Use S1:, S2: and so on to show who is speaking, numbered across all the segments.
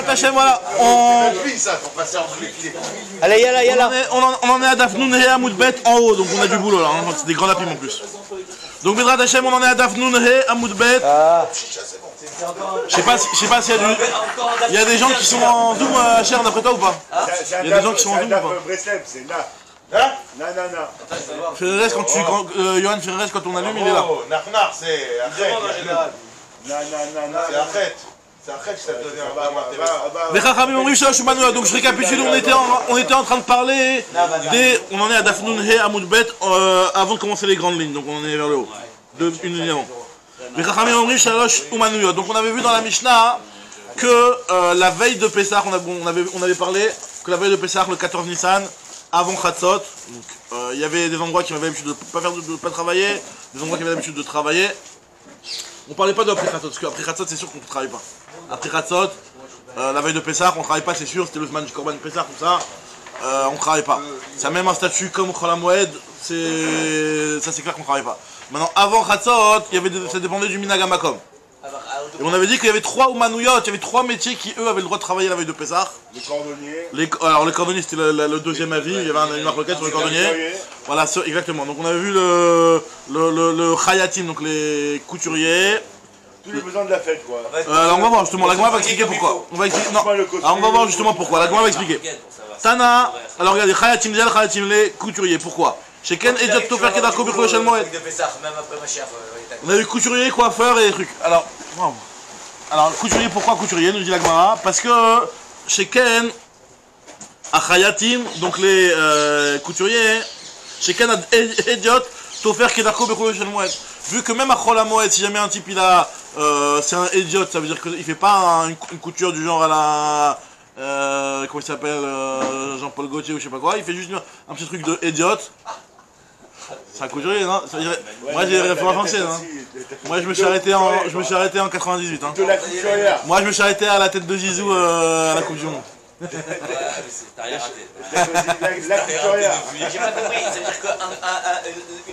S1: Hashem, voilà, on...
S2: Allez, yalla.
S1: On en est à Dafnoun He Amoudbet en haut, donc on a du boulot là, hein. C'est des grands lapis en plus. Donc Bezrat Hashem, on en est à Dafnoun He Amoudbet. Je sais pas s'il y a du... Il y a des gens qui sont en Zoom, cher, d'après toi ou pas? Il y a des gens qui sont en Zoom ou pas?
S3: C'est là. Hein? Non.
S1: Ferrez, Johan Ferrez, quand on allume, il est là.
S3: Narnar, c'est Arrête. Non. C'est Arrête, je t'ai donné un bas.
S1: Donc je récapitule, on était en train de parler on en est à Dafnoun He Amoudbet avant de commencer les grandes lignes, donc on est vers le haut. Une ligne avant. Donc on avait vu dans la Mishnah que la veille de Pessah, on avait parlé que la veille de Pessah, le 14 Nissan, avant Chatzot, il y avait des endroits qui avaient l'habitude de ne pas travailler, des endroits qui avaient l'habitude de travailler. On parlait pas de après Chatzot, parce qu'après Chatzot c'est sûr qu'on ne travaille pas. Après Chatzot, la veille de Pessah, on ne travaille pas, c'est sûr, c'était le Zman du Korban Pessah, tout ça, on ne travaille pas. Ça a même un statut comme Chol HaMoed, ça c'est clair qu'on ne travaille pas. Maintenant, avant Chatzot, ça dépendait du Minhag HaMakom. Et on avait dit qu'il y avait 3 Umanouyot, il y avait 3 métiers qui eux avaient le droit de travailler la veille de Pessah.
S3: Les cordonniers.
S1: Alors les cordonniers c'était le deuxième avis, il y avait une marque sur les cordonniers. Voilà, exactement. Donc on avait vu le Chayatim, donc les couturiers.
S3: Tous les besoins de la fête quoi.
S1: Alors on va voir justement, la Gemara va expliquer pourquoi. On va voir justement pourquoi, la Gemara va expliquer. Tana, alors regardez, Chayatim, les couturiers, pourquoi? Chez Ken et Diop Tofer Kedarko Birko Shel Moed. On a eu couturier, coiffeur et des trucs. Alors couturier, pourquoi couturier, nous dit la Gemara? Parce que chez Ken, à Chayatim, donc les couturiers, chez Ken et Diop Tofer Kedarko Birko Shel Moed. Vu que même à Chol HaMoed, si jamais un type il a, c'est un idiot, ça veut dire qu'il fait pas une couture du genre à la... comment il s'appelle, Jean-Paul Gaultier ou je sais pas quoi, il fait juste un petit truc de idiot. C'est un couturier, non? Moi j'ai référence français, hein. Moi je me suis arrêté en 98. Hein. Moi je me suis arrêté à la tête de Zizou à la Coupe du Monde.
S2: T'as rien raté.
S3: La couturière.
S2: J'ai pas compris, ça veut dire que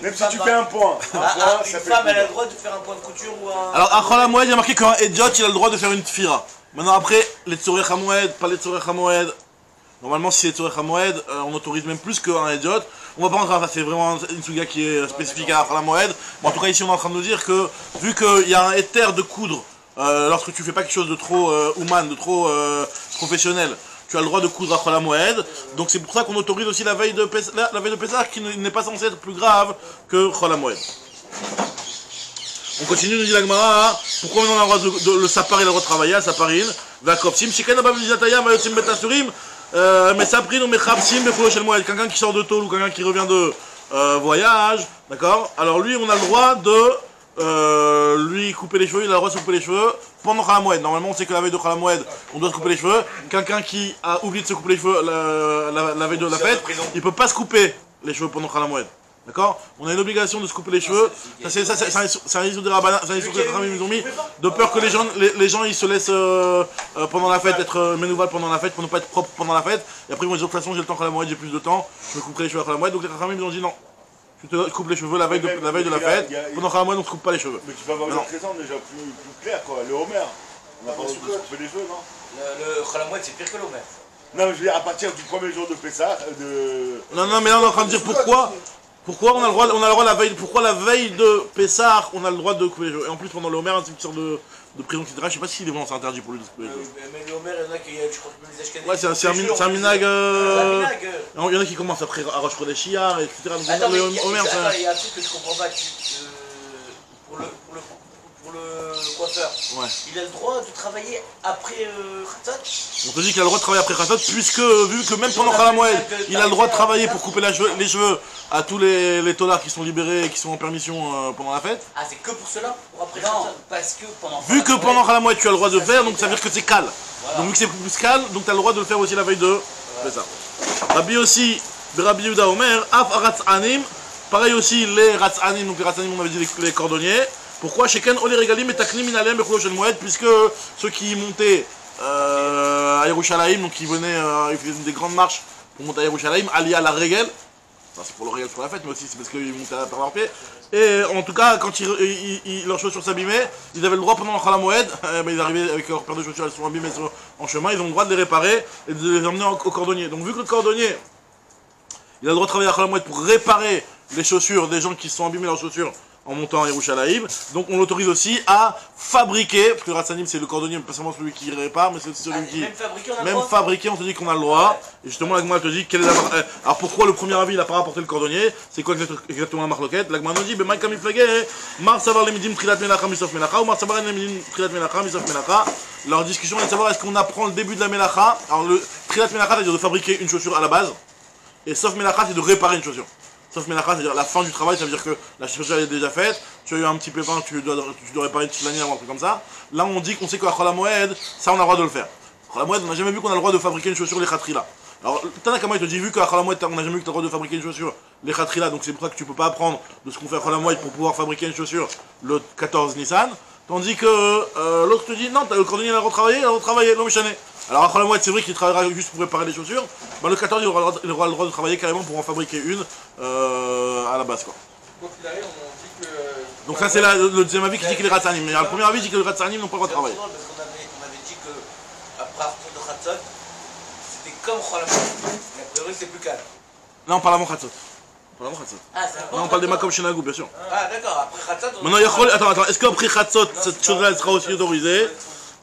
S3: même si tu fais un point.
S2: Une femme elle a le droit de faire un point de couture ou un...
S1: Alors à Chol HaMoed, il y a marqué qu'un idiot il a le droit de faire une tfira. Maintenant après, les Tzorech HaMoed, pas les Tzorech HaMoed. Normalement si c'est Tzorech HaMoed, on autorise même plus qu'un idiot. On va pas rentrer, c'est vraiment une suga qui est spécifique à Chol HaMoed. Bon, en tout cas ici on est en train de nous dire que, vu qu'il y a un éther de coudre, lorsque tu fais pas quelque chose de trop human, de trop professionnel, tu as le droit de coudre à Chol HaMoed. Donc c'est pour ça qu'on autorise aussi la veille de Pessah qui n'est pas censée être plus grave que Chol HaMoed. On continue, nous dit la Gemara, pourquoi on a le droit le sapar, il a le droit de travailler, à saparin, vakopsim, shiken abavizataya, mayotzim betasurim, mais saprin ou mechabsim, befolo shel moed, quelqu'un qui sort de tôle ou quelqu'un qui revient de voyage, d'accord? Alors lui, on a le droit de lui couper les cheveux, il a le droit de se couper les cheveux pendant Chol HaMoed. Normalement, on sait que la veille de Chol HaMoed, on doit se couper les cheveux. Quelqu'un qui a oublié de se couper les cheveux la veille de la fête, il peut pas se couper les cheveux pendant Chol HaMoed. D'accord? On a une obligation de se couper les cheveux. C'est un issue de Rabbanan, c'est un issue que les Chachamim nous ont mis, de peur que les gens ils se laissent pendant la fête être ménouval pendant la fête, pour ne pas être propre pendant la fête. Et après ils vont dire de toute façon j'ai le temps à la moitié, j'ai plus de temps, je me couperai les cheveux à la moitié. Donc les Chachamim nous ont dit non. Tu te coupes les cheveux la veille de la fête, pendant la moitié on ne se coupe pas les cheveux.
S3: Mais tu peux avoir une présence déjà plus claire quoi, le Homer. On n'a pas se couper les cheveux, non?
S2: Le Chol HaMoed c'est pire que l'Homer.
S3: Non mais je veux dire à partir du premier jour de Pessah,
S1: Non mais là on est en train de dire pourquoi on a le droit la veille, pourquoi la veille de Pessah on a le droit de couper les cheveux. Et en plus pendant le Homer, c'est une sorte de prison, etc. Je sais pas si les c'est interdit pour lui de couper les cheveux.
S2: Mais le Homer, il y en a qui, je crois que même les Ashkenazim.
S1: Ouais, c'est un minag. Il y en a qui commencent après à Rosh Chodesh Iyar, etc.
S2: Attends, mais il y a un truc que je comprends pas. Pour le coiffeur, il a le droit de travailler après Chatzot?
S1: On te dit qu'il a le droit de travailler après Chatzot, puisque vu que même pendant Chol HaMoed, il a le droit de travailler pour couper les cheveux à tous les tolards qui sont libérés et qui sont en permission pendant la fête.
S2: Ah, c'est que pour cela? Pour après Chatzot? Non, parce que pendant...
S1: Vu que pendant Chol HaMoed tu as le droit de le faire, donc ça veut dire que c'est cal. Donc vu que c'est plus cal, donc tu as le droit de le faire aussi la veille de ça. Rabbi aussi, Rabbi Yehuda Omer, Af Ratzanim, pareil aussi les Ratzanim, donc les Ratzanim on avait dit les cordonniers. Pourquoi chez Ken Oli Regalim et Taknim Minalem Becholo Shel Moed, puisque ceux qui montaient à Yerushalayim, donc ils venaient, ils faisaient des grandes marches pour monter à Yerushalayim, alliés à la Regel, Enfin, c'est pour le réel sur la fête, mais aussi c'est parce qu'ils montaient à perdre leurs pieds. Et en tout cas, quand leurs chaussures s'abîmaient, ils avaient le droit pendant le Chol HaMoed, ils arrivaient avec leurs paires de chaussures, elles sont abîmées en chemin, ils ont le droit de les réparer et de les emmener au cordonnier. Donc vu que le cordonnier, il a le droit de travailler à Chol HaMoed pour réparer les chaussures des gens qui se sont abîmés leurs chaussures en montant à Yerushalayim. Donc on l'autorise aussi à fabriquer, parce que le Ratzanim c'est le cordonnier, pas seulement celui qui répare, mais c'est aussi celui qui... Même fabriquer, on te dit qu'on a le droit. Ouais. Et justement l'Agma te dit quelle est la... Alors pourquoi le premier avis il n'a pas rapporté le cordonnier? C'est quoi exactement la marloquette? L'Agma nous dit, ben Maïka Miflagé, Mar Savar les Midim Trilat Melacha Misof Melacha, ou Mar Savar les Midim Trilat Melacha Misof Melacha. Leur discussion est de savoir est-ce qu'on apprend le début de la Melacha. Alors le Trilat Melacha c'est-à-dire de fabriquer une chaussure à la base, et Sof Melacha c'est de réparer une chaussure. Sauf Melacha, c'est-à-dire la fin du travail, ça veut dire que la chaussure elle est déjà faite, tu as eu un petit pépin, tu dois réparer une petite lanière ou un truc comme ça. Là on dit qu'on sait qu'à Chol HaMoed, ça on a le droit de le faire. Chol HaMoed, on n'a jamais vu qu'on a le droit de fabriquer une chaussure les Khatrila. Alors Tanakama il te dit vu qu'à Chol HaMoed on n'a jamais vu que tu as le droit de fabriquer une chaussure les Khatrila, donc c'est pour ça que tu peux pas apprendre de ce qu'on fait à Chol HaMoed pour pouvoir fabriquer une chaussure le 14 Nissan. Tandis que l'autre te dit non, le cordonnier il a retravaillé, l'homme chané. Alors à Chol HaMoed c'est vrai qu'il travaillera juste pour réparer les chaussures, bah, le 14 il aura le droit de travailler carrément pour en fabriquer une à la base quoi. Donc ça c'est le deuxième avis qui dit que les Ratzanim, mais le premier avis dit que les Ratzanim n'ont pas le droit de travailler.
S2: Parce qu'on avait dit que après partir de Khatzot, c'était comme Chol HaMoed, mais a priori c'est plus calme.
S1: Là on parle avant Khatzot.
S2: Ah,
S1: non, on parle des Makom Shenagou, bien sûr.
S2: Ah, d'accord, après Khatzot.
S1: Maintenant, attends, est-ce qu'après Khatzot, cette chose-là, elle sera aussi autorisée?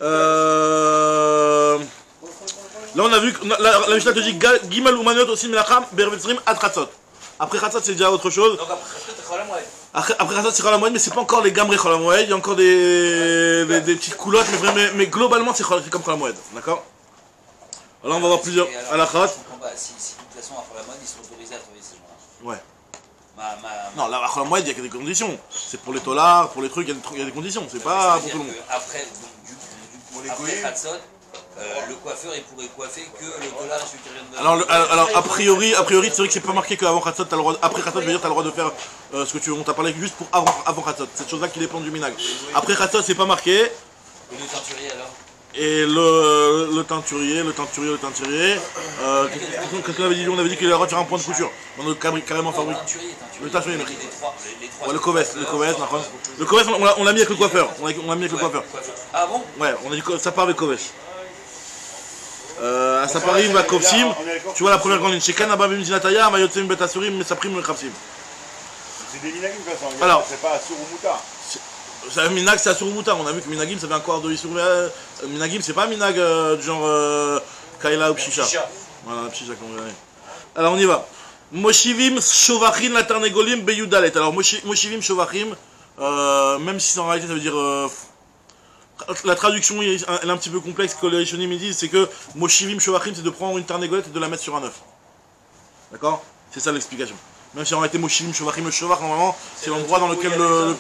S1: Là, on a vu que la Mishnah te dit Gimal ou Manot aussi Melacham, Bervetzrim, Ad Khatzot. Après Khatzot, c'est déjà autre chose. Donc
S2: après Khatzot, c'est Chol HaMoed.
S1: Après Khatzot, c'est Chol HaMoed, mais c'est pas encore les Gamré Chol HaMoed. Il y a encore des petites coulottes, mais globalement, c'est comme Chol HaMoed. D'accord? Là, on va voir plusieurs halachot.
S4: Si de toute façon, à Chol HaMoed, ils sont autorisés à travailler ces gens-là.
S1: Ouais. Non, là, à Chol HaMoed, il y a des conditions. C'est pour les tolards, pour les trucs, il y a des conditions. C'est pas pour tout le monde.
S4: Après, après Khatzot, le coiffeur il pourrait coiffer que le dollar et celui qui vient de...
S1: Alors a priori c'est vrai que c'est pas marqué qu'avant Khatzot, t'as le droit, après Khatzot, je veux dire, t'as le droit de faire ce que tu veux. On t'a parlé juste pour avant Khatzot, cette chose-là qui dépend du minag. Après Khatzot, c'est pas marqué.
S4: Et le teinturier alors?
S1: Et le teinturier, qu'est-ce qu'on avait dit? On avait dit qu'il avait le droit de faire un point de couture. On a carrément fabriqué. Le teinturier, merci. Ouais, le Koves, on l'a mis avec le coiffeur. On l'a mis avec le coiffeur.
S4: Ah bon?
S1: Ouais, on a dit que ça part avec Koves. À Saparim, va Kovsim, tu vois la première grande ligne. Chez Kanaba Bimzinataya, Mayotzem Betasurim, mais Saprim Khavsim.
S3: C'est des minagim de toute façon,
S1: alors,
S3: c'est pas Assur ou Mouta.
S1: C'est minag, c'est Assur ou Mouta. On a vu que minagim ça fait un quart de Issour. Minagim c'est pas minag du genre Kaila ou Pshisha. Voilà, Pshisha comme on dirait. Alors on y va. Moshivim Shovachim la Tarnegolim Beyudalet. Alors Moshivim Shovachim, même si en réalité ça veut dire. La traduction elle est un petit peu complexe, que les Rishonim me disent, c'est que Moshivim Shovachim c'est de prendre une tarnégolette et de la mettre sur un œuf. D'accord? C'est ça l'explication. Même si en réalité Moshivim Shovachim, le Shovach normalement c'est l'endroit dans lequel le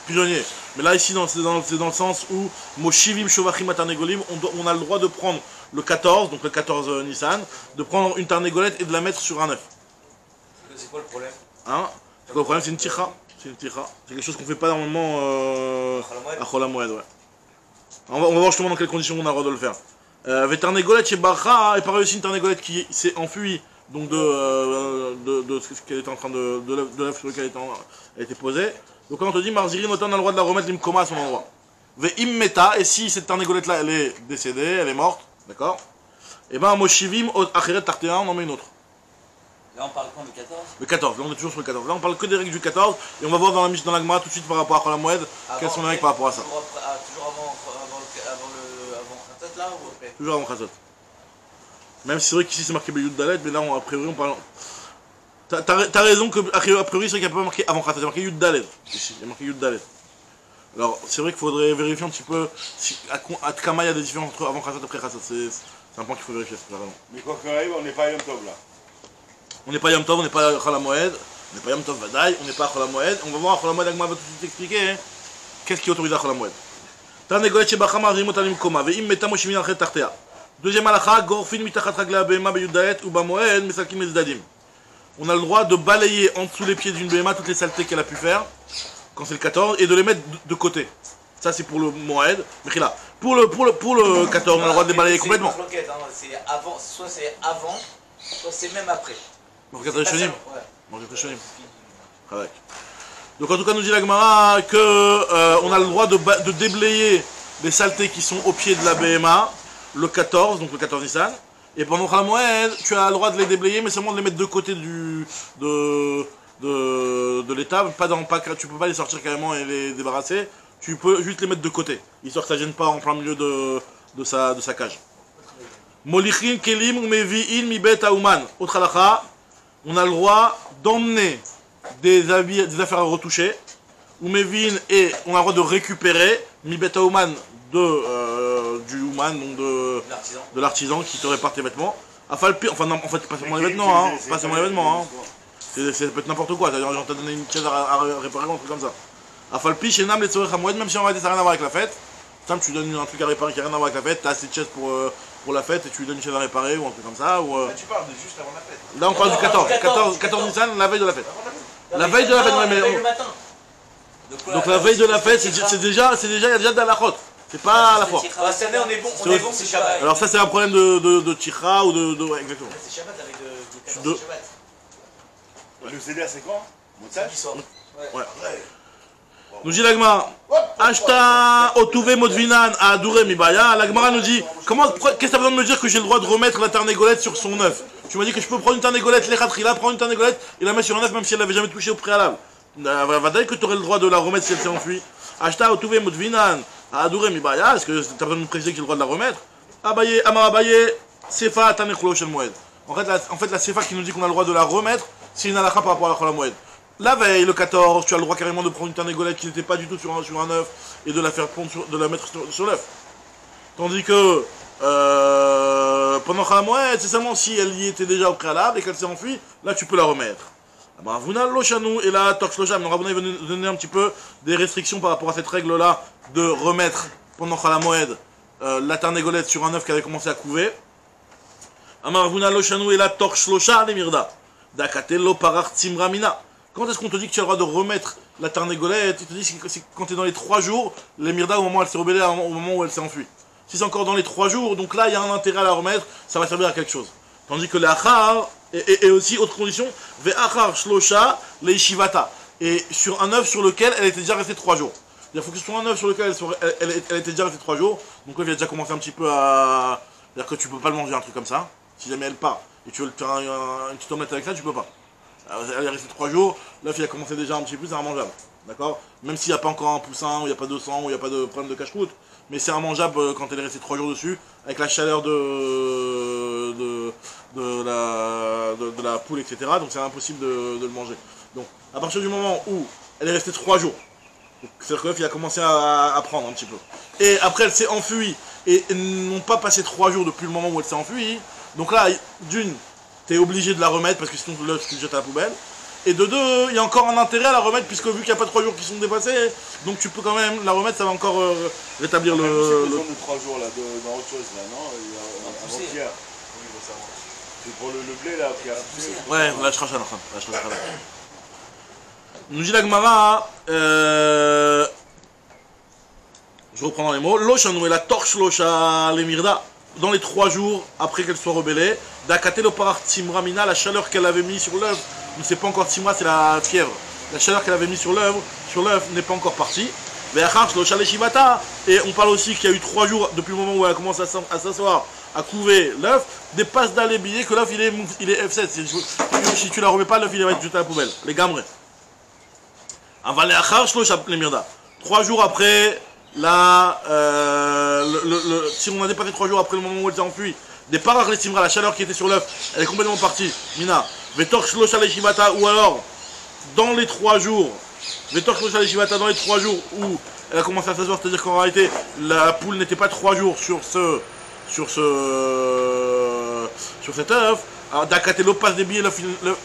S1: pigeonnier. Mais là ici c'est dans le sens où Moshivim Shovachim à Tarnegolim, on a le droit de prendre le 14, donc le 14 Nissan, de prendre une tarnégolette et de la mettre sur un œuf.
S2: C'est quoi le problème?
S1: Hein? C'est quoi le problème? C'est une tira. C'est quelque chose qu'on fait pas normalement à Chol HaMoed, ouais. On va voir justement dans quelles conditions on a le droit de le faire. Vetarnegolet chez Barcha, il paraît aussi une tarnégolette qui s'est enfuie donc de ce qu'elle était en train de l'œuf sur lequel elle était posée. Donc quand on te dit Marzirin, autant on a le droit de la remettre l'imkoma à son endroit. Ve'im meta, et si cette tarnégolette là elle est décédée, elle est morte, d'accord? Et ben Moshivim acheret tartéa, on en met une autre.
S4: Là on parle quand du 14?
S1: Le 14, là on est toujours sur le 14. Là on parle que des règles du 14 et on va voir dans la Gemara tout de suite par rapport à Chol HaMoed quelles sont les règles par rapport à ça.
S2: Toujours avant Khatzot là ou après?
S1: Toujours avant Khatzot. Même si c'est vrai qu'ici c'est marqué Beyud Dalet, mais là a priori on parle. T'as raison que a priori c'est vrai qu'il n'y a pas marqué avant Khatzot, il y a marqué Yud Dalet. Ici, il y a marqué Yud Dalet. Alors c'est vrai qu'il faudrait vérifier un petit peu si à Tkama il y a des différences entre avant Khatzot et après Khatzot. C'est un point qu'il faut vérifier, c'est vraiment.
S3: Mais quoi qu'il arrive, on n'est pas à Yom Tov là.
S1: On n'est pas Yom Tov, on n'est pas à Chol HaMoed, on n'est pas Yom Tov Vadaï, on n'est pas à Chol HaMoed. On va voir à Chol HaMoed, Agma va tout de suite expliquer qu'est-ce qui est autorisé à Chol HaMoed. Tarnegolet shebacham arimot alim koma, ve'im meta moshivin achet tartea. Deuxième halakha, gorfin mitachat raglei abehema beyudalet ou bamoed mesalkim ezdadim. On a le droit de balayer en dessous les pieds d'une béhéma toutes les saletés qu'elle a pu faire, quand c'est le 14, et de les mettre de côté. Ça c'est pour le moed, mais là, pour le 14, on a le droit de les balayer complètement.
S2: C'est avant, soit c'est avant, soit c'est même après.
S1: Marquette Rishonim. Marquette Rishonim. Donc en tout cas, nous dit la Gemara que on a le droit de déblayer les saletés qui sont au pied de la BMA le 14, donc le 14 Nissan. Et pendant Chol HaMoed, tu as le droit de les déblayer, mais seulement de les mettre de côté de l'étable. Tu peux pas les sortir carrément et les débarrasser. Tu peux juste les mettre de côté, histoire que ça gêne pas en plein milieu de sa cage. Molichin kelim ou mevi'in mi bet ha'uman. Autre halakha, on a le droit d'emmener des affaires à retoucher, ou mevin, et on a le droit de récupérer mi bet ha'uman du human, donc de l'artisan qui te répare tes vêtements. Enfin non, en fait pas seulement les vêtements, hein, pas seulement les vêtements, hein. Ça peut être n'importe quoi, c'est-à-dire on t'a donné une chaise à réparer ou un truc comme ça. Afalpi chez Nam les Tzorech HaMoed, même si en réalité ça n'a rien à voir avec la fête, simple, tu donnes un truc à réparer qui n'a rien à voir avec la fête, t'as assez de chaises pour la fête et tu lui donnes une chaise à réparer ou un truc comme ça. Ou,
S3: tu parles de juste avant la fête.
S1: Là on parle du 14 Nissan, la veille de la fête. La veille de la fête, mais donc la veille de la fête, c'est déjà, il y a déjà de la chôte. C'est pas à la fois.
S2: Cette année on est bon, c'est Shabbat.
S1: Alors ça c'est un problème de tchira ou de ouais, exactement.
S2: C'est Shabbat avec de Shabbat.
S3: Le CDA c'est quand? Montage?
S1: Ouais. Nous dit l'Agma, Ashta Otuve Modvinan à Adouré Mibaya. L'Agmara nous dit, qu'est-ce que ça besoin de me dire que j'ai le droit de remettre la tarnégolette sur son œuf? Tu m'as dit que je peux prendre une tarnégolette, l'Echatrila, prendre une tarnégolette et la mettre sur un œuf même si elle l'avait jamais touché au préalable. Va dire que tu aurais le droit de la remettre si elle s'est enfuie. Ashta Otuve Modvinan à Adouré Mibaya. Est-ce que tu as besoin de me préciser que j'ai le droit de la remettre? Abaye, Amar Abaye, Sefa Tanechlo Shel Moed. En fait, la Sefa qui nous dit qu'on a le droit de la remettre, c'est une halakha par rapport à la Chol HaMoed. La veille, le 14, tu as le droit carrément de prendre une tarnégolette qui n'était pas du tout sur un œuf et de la faire pondre, de la mettre sur l'œuf. Tandis que pendant Chol HaMoed, c'est seulement si elle y était déjà au préalable et qu'elle s'est enfuie, là tu peux la remettre. Ravuna Lochanou et la Torch Locham. Ravuna va nous donner un petit peu des restrictions par rapport à cette règle-là de remettre pendant Chol HaMoed la tarnégolette sur un œuf qui avait commencé à couver. Ravuna Lochanou et la Torch Locham les Mirda. Dakatelo Parach Tzimramina. Quand est-ce qu'on te dit que tu as le droit de remettre la tarnégolette? Il te dit que c'est quand tu es dans les 3 jours, les mirda au moment où elle s'est rebellée, au moment où elle s'est enfuie. Si c'est encore dans les 3 jours, donc là il y a un intérêt à la remettre, ça va servir à quelque chose. Tandis que les achar, et aussi autre condition, ve achar shlosha le shivata. Et sur un œuf sur lequel elle était déjà restée 3 jours. Il faut que ce soit un œuf sur lequel elle était déjà restée 3 jours, donc là il a déjà commencé un petit peu à. C'est-à-dire que tu peux pas le manger un truc comme ça. Si jamais elle part et tu veux faire une petite omelette avec ça, tu peux pas. Elle est restée 3 jours, l'œuf il a commencé déjà un petit peu, c'est immangeable. D'accord? Même s'il n'y a pas encore un poussin, ou il n'y a pas de sang, ou il n'y a pas de problème de cache-croûte, mais c'est immangeable quand elle est restée 3 jours dessus, avec la chaleur de la poule, etc. Donc c'est impossible de le manger. Donc à partir du moment où elle est restée 3 jours, c'est-à-dire que l'œuf il a commencé à prendre un petit peu, et après elle s'est enfuie, et n'ont pas passé 3 jours depuis le moment où elle s'est enfuie, donc là, d'une, tu es obligé de la remettre parce que sinon l'œuf tu le jettes à la poubelle. Et de deux, il y a encore un intérêt à la remettre puisque vu qu'il n'y a pas 3 jours qui sont dépassés, donc tu peux quand même la remettre, ça va encore rétablir le.
S3: C'est besoin de 3 jours là, dans autre chose là, non? Avant-hier. C'est pour le blé là qui a poussé.
S1: Ouais, la shracha, nous dit la Gemara, je reprends dans les mots, Lochanou et la torche Locha les mirda. Dans les 3 jours après qu'elle soit rebellée, d'Akate le parach Tzimramina, la chaleur qu'elle avait mis sur l'œuf, ne c'est pas encore Tzimra, c'est la fièvre. La chaleur qu'elle avait mis sur l'œuf n'est pas encore partie. Et on parle aussi qu'il y a eu 3 jours depuis le moment où elle a commencé à s'asseoir, à couver l'œuf, dépasse d'aller billets que l'œuf il est F7. Si tu la remets pas, l'œuf il va être jeté à la poubelle. Les gamres. Avalé achar shlosh les mirda. 3 jours après. Là, si on a dépassé 3 jours après le moment où elle s'est enfuie, des parach les timra, la chaleur qui était sur l'œuf, elle est complètement partie. Mina, vetor shlosha les shivata, ou alors dans les 3 jours, vetor shlosha les shivata, dans les 3 jours où elle a commencé à s'asseoir, c'est-à-dire qu'en réalité la poule n'était pas 3 jours sur cet œuf. Dakatelo passe des billets,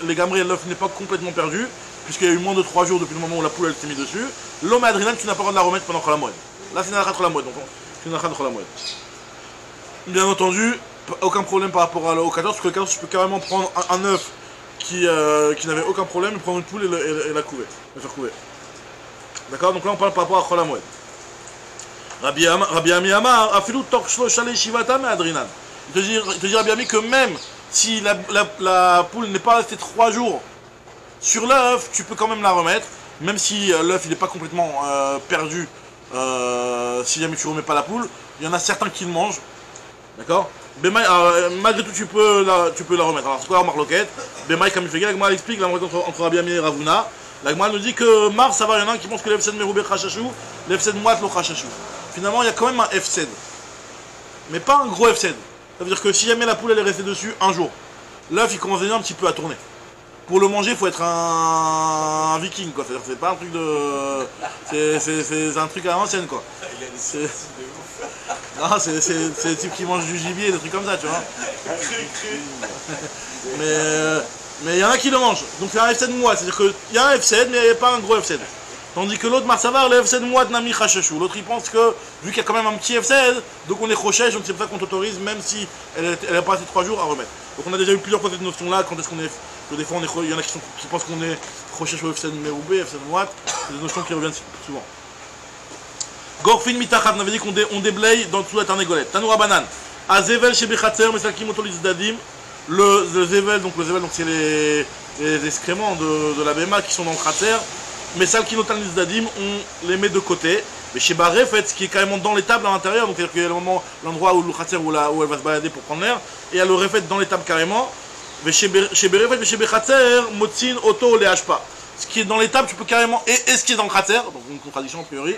S1: les gamres, l'œuf n'est pas complètement perdu, puisqu'il y a eu moins de 3 jours depuis le moment où la poule elle s'est mise dessus. L'homme adrénaline, tu n'as pas le droit de la remettre pendant Chol HaMoed. Là, c'est une halakha Chol HaMoed, donc c'est une halakha de Chol HaMoed. Bien entendu, aucun problème par rapport au 14, parce que le 14, tu peux carrément prendre un œuf qui n'avait aucun problème, et prendre une poule et la couver, la faire couver. D'accord? Donc là, on parle par rapport à Chol HaMoed. Rabbi Ami Amar, Afilu Torch Shlosh Shivata Me Adrinan. Il te dit Rabbi Ami que même si la poule n'est pas restée 3 jours sur l'œuf, tu peux quand même la remettre, même si l'œuf il n'est pas complètement perdu. Si jamais tu remets pas la poule, il y en a certains qui le mangent, d'accord. Malgré tout, tu peux la remettre. Alors, c'est quoi la marloquette? Bemaï, comme il fait, la Gemara explique la marloquette entre Rabbi Ami et Ravuna. La Gemara nous dit que Mar, ça va, il y en a un qui pense que l'Efsed Meroubé Chachachou, l'Efsed Moat lo Chachachou. Finalement, il y a quand même un Efsed, mais pas un gros Efsed. Ça veut dire que si jamais la poule elle est restée dessus un jour, l'œuf il commence déjà un petit peu à tourner. Pour le manger, il faut être un viking, quoi. C'est pas un truc de. C'est un truc à l'ancienne, quoi. Non, c'est les types qui mangent du gibier, des trucs comme ça, tu vois. Mais il y en a qui le mangent. Donc c'est un FCD moite, c'est-à-dire qu'il y a un FCD, mais pas un gros FCD. Tandis que l'autre, Marsavar, le FCD moite n'a mis chachachou. L'autre, il pense que, vu qu'il y a quand même un petit FCD, donc on est rochèche, donc c'est pour ça qu'on t'autorise, même si elle a pas passé 3 jours, à remettre. Donc on a déjà eu plusieurs fois cette notion-là, quand est-ce qu'on est. Que des fois, il y en a qui pensent qu'on est rochèche au FCD Meroubé, FCD moite, c'est des notions qui reviennent souvent. Gorfin mitachat, on avait dit qu'on déblaye dans tout la tarnégolette. Tanoura banane. Azevel chez Bechatzer, mais celle qui motorise dadim. Le zevel, donc c'est les excréments de la béma qui sont dans le khatzer. Mais celles qui notorise dadim, on les met de côté. Mais chez Baré, fait, ce qui est carrément dans l'étable à l'intérieur, donc c'est-à-dire qu'il y a l'endroit où le khatzer où elle va se balader pour prendre l'air, et elle le refait dans l'étable carrément. Mais chez Baré, fait, chez Bechatzer, motzin, auto, les hpa. Ce qui est dans l'étable, tu peux carrément. Et ce qui est dans le khatzer, donc une contradiction a priori.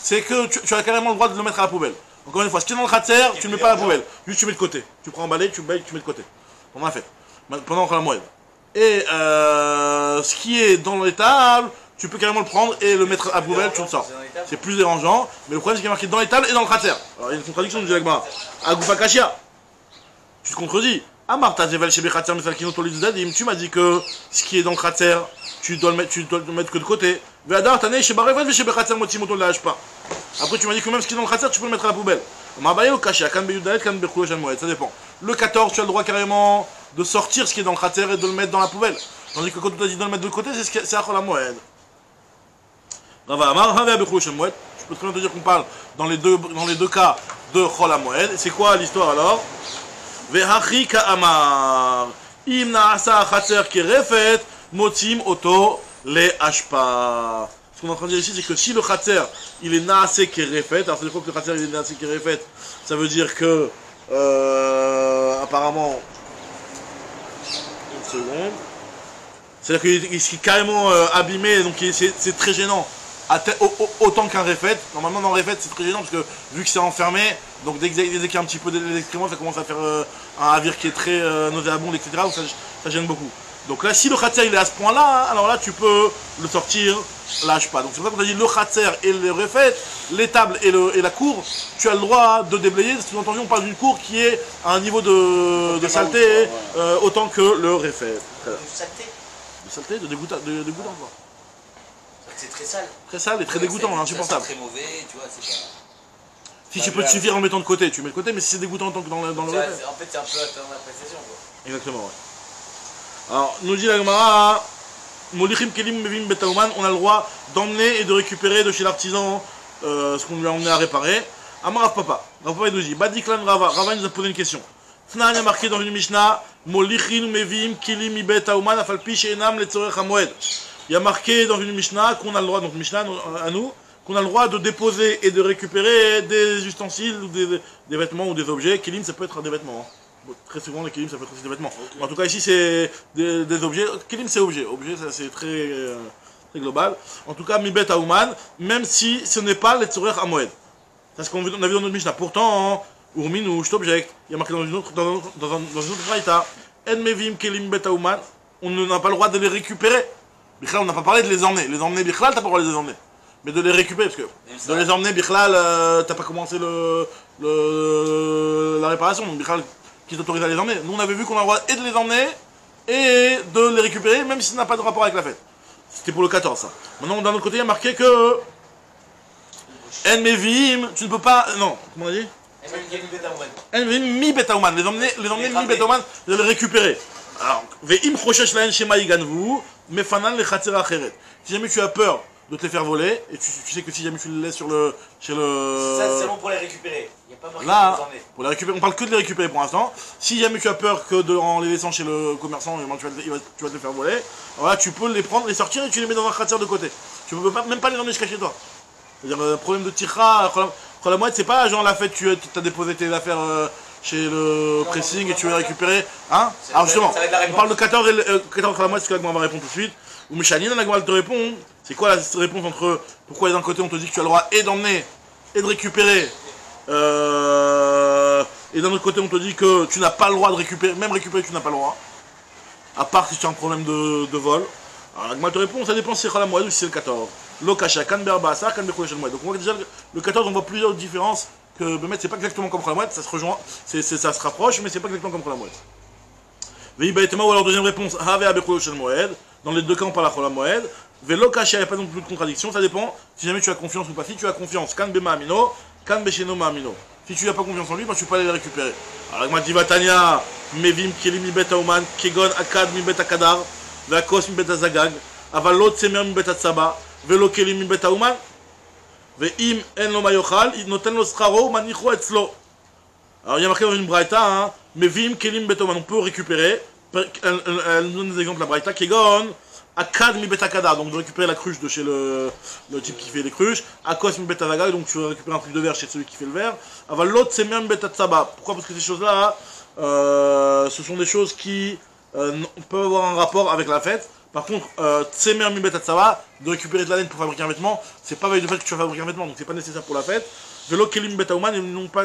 S1: C'est que tu as carrément le droit de le mettre à la poubelle. Encore une fois, ce qui est dans le khatzer, tu ne le mets pas à la poubelle. Juste tu mets de côté. Tu prends un balai, tu mets de côté. On a fait. Pendant la moelle. Et ce qui est dans l'étable, tu peux carrément le prendre et le mettre à la poubelle, tu le sors. C'est plus dérangeant, mais le problème c'est qu'il est marqué dans l'étable et dans le khatzer. Alors il y a une contradiction, nous dit l'Agma. Agoufa Kashia. Tu te contredis. Amar Tazevel chez Bechatzer, mais Salkino Tolidadim, tu m'as dit que ce qui est dans le khatzer, tu dois le mettre que de côté. Après tu m'as dit que même ce qui est dans le khatzer, tu peux le mettre à la poubelle. Ça dépend. Le 14, tu as le droit carrément de sortir ce qui est dans le khatzer et de le mettre dans la poubelle. Tandis que quand tu as dit de le mettre de côté, c'est à la moed. Je peux très bien te dire qu'on parle dans les deux cas de Chol HaMoed. C'est quoi l'histoire alors? Vehachi ka'amar im na'asa khatzer kerefet motim oto les hpa. Ce qu'on est en train de dire ici, c'est que si le khatzer il est naasé kerefet, alors c'est quoi que le khatzer il est naasé kerefet, ça veut dire que apparemment une seconde, c'est-à-dire qu'il est carrément abîmé, donc c'est très gênant. Autant qu'un refet. Normalement dans le refet c'est très gênant parce que vu que c'est enfermé, donc dès qu'il y a un petit peu d'excréments, ça commence à faire un avir qui est très nauséabond, etc. Donc ça gêne beaucoup. Donc là si le khatzer il est à ce point là, alors là tu peux le sortir, lâche pas. Donc c'est pour ça qu'on a dit le khatzer et le refet, l'étable et la cour, tu as le droit de déblayer. Sous-entendu on parle d'une cour qui est à un niveau de saleté autant que le refet.
S2: De saleté?
S1: De saleté, de dégoûtant quoi.
S2: C'est très sale.
S1: Très sale et très dégoûtant, insupportable.
S4: C'est très mauvais, tu vois, c'est pas...
S1: Si tu peux te suffire en le mettant de côté, tu mets de côté, mais si c'est dégoûtant en tant que dans le reflet.
S2: En fait, c'est un peu à ton appréciation, quoi.
S1: Exactement, ouais. Alors, nous dit la Gemara, Molichim Kelim Mevim Betauman, on a le droit d'emmener et de récupérer de chez l'artisan ce qu'on lui a emmené à réparer. Amar Rav Papa. Rav Papa il nous dit, Badiklan Rava. Rava nous a posé une question. Tnan est marqué dans une Mishnah, Molichim Mevim Kelim Betauman, Afalpi Sheenam Letzorech HaMoed. Il y a marqué dans une Mishnah qu'on a le droit, donc Mishnah à nous, qu'on a le droit de déposer et de récupérer des ustensiles ou des vêtements ou des objets. Kelim, ça peut être des vêtements. Hein. Bon, très souvent, les kelim, ça peut être aussi des vêtements. Okay. En tout cas, ici, c'est des objets. Kelim, c'est objet. Objet, c'est très global. En tout cas, Mibet Aouman, même si ce n'est pas les Tzorech HaMoed. C'est ce qu'on a vu dans notre Mishnah. Pourtant, Urmin ou Shtobject, il y a marqué dans une autre raïta, En Mevim Kelim Bet Aouman, on n'a pas le droit de les récupérer. Bichlal, on n'a pas parlé de les emmener. Les emmener, Bichlal, t'as pas le droit de les emmener. Mais de les récupérer, parce que de les emmener, Bichlal, t'as pas commencé la réparation. Donc Bichlal, qui t'autorise à les emmener. Nous, on avait vu qu'on a le droit et de les emmener et de les récupérer, même si ça n'a pas de rapport avec la fête. C'était pour le 14, ça. Maintenant, d'un autre côté, il y a marqué que En Mevim, tu ne peux pas. Non, comment on a dit En Mevim mi Betauman. Les emmener mi Betauman, de les récupérer. Alors, Ve'im Choshesh Laen Shema Yiganvu. Si jamais tu as peur de te les faire voler, et tu sais que si jamais tu les laisses chez le...
S2: Ça, c'est seulement pour les récupérer. Il n'y a pas marqué
S1: là, pour les récupérer, on parle que de les récupérer pour l'instant. Si jamais tu as peur que en les laissant chez le commerçant, tu vas te les faire voler, voilà, tu peux les prendre, les sortir et tu les mets dans un khatser de côté. Tu ne peux même pas les emmener jusqu'à chez toi. C'est-à-dire, le problème de tira, la moite, c'est pas genre la fête, tu as déposé tes affaires chez le pressing et tu veux les récupérer. Hein? Alors justement, on parle de 14 et 14 la moite, c'est que la va répondre tout de suite. Ou Michanine, la Gemara te répond. C'est quoi la réponse entre pourquoi d'un côté on te dit que tu as le droit et d'emmener et de récupérer et d'un autre côté on te dit que tu n'as pas le droit de récupérer, même récupérer tu n'as pas le droit. À part si tu as un problème de vol. Alors la Gemara te répond, ça dépend si c'est la moelle ou si c'est le 14. Lokasha, kan berbasa, kan bekhoulesh moed. Donc on voit déjà le 14 on voit plusieurs différences que Bemet c'est pas exactement comme la moelle, ça se rejoint, ça se rapproche mais c'est pas exactement comme la moelle. Veibaetema ou alors deuxième réponse, have bekhoulesh moed. Dans les deux cas, on parle à Chol HaMoed. Velo Kacha, il n'y a pas non plus de contradiction, ça dépend si jamais tu as confiance ou pas. Si tu as confiance, Kan Bema Amino, Kan Besheno Ma Amino. Si tu n'as pas confiance en lui, ben, tu peux aller les récupérer. Alors, il m'a dit Tanya, Mevim Kelim Mi Bet Aouman, Kegon Akad Mi Bet Akadar, Vakos Mi Bet Azagag, Avalot Semer Mi Bet Atsaba, Velo Kelim Mi Bet Aouman, Veim En Lo Mayochal, Noten Lo Scharo, Manicho Etzlo. Alors, il y a marqué dans une braïta, Mevim Kelim Bet Aouman, on peut récupérer. Elle nous donne des exemples, la braïta, Kegon, Akad mi betakada, donc de récupérer la cruche de chez le type qui fait les cruches, Akos mi betavaga, donc tu vas récupérer un truc de verre chez celui qui fait le verre, Aval l'autre c'est même betatsaba. Pourquoi? Parce que ces choses-là, ce sont des choses qui peuvent avoir un rapport avec la fête. Par contre, tsemer mi betatsaba, de récupérer de la laine pour fabriquer un vêtement, c'est pas avec le fait que tu vas fabriquer un vêtement, donc c'est pas nécessaire pour la fête. Velo kelim betauman, ils n'ont pas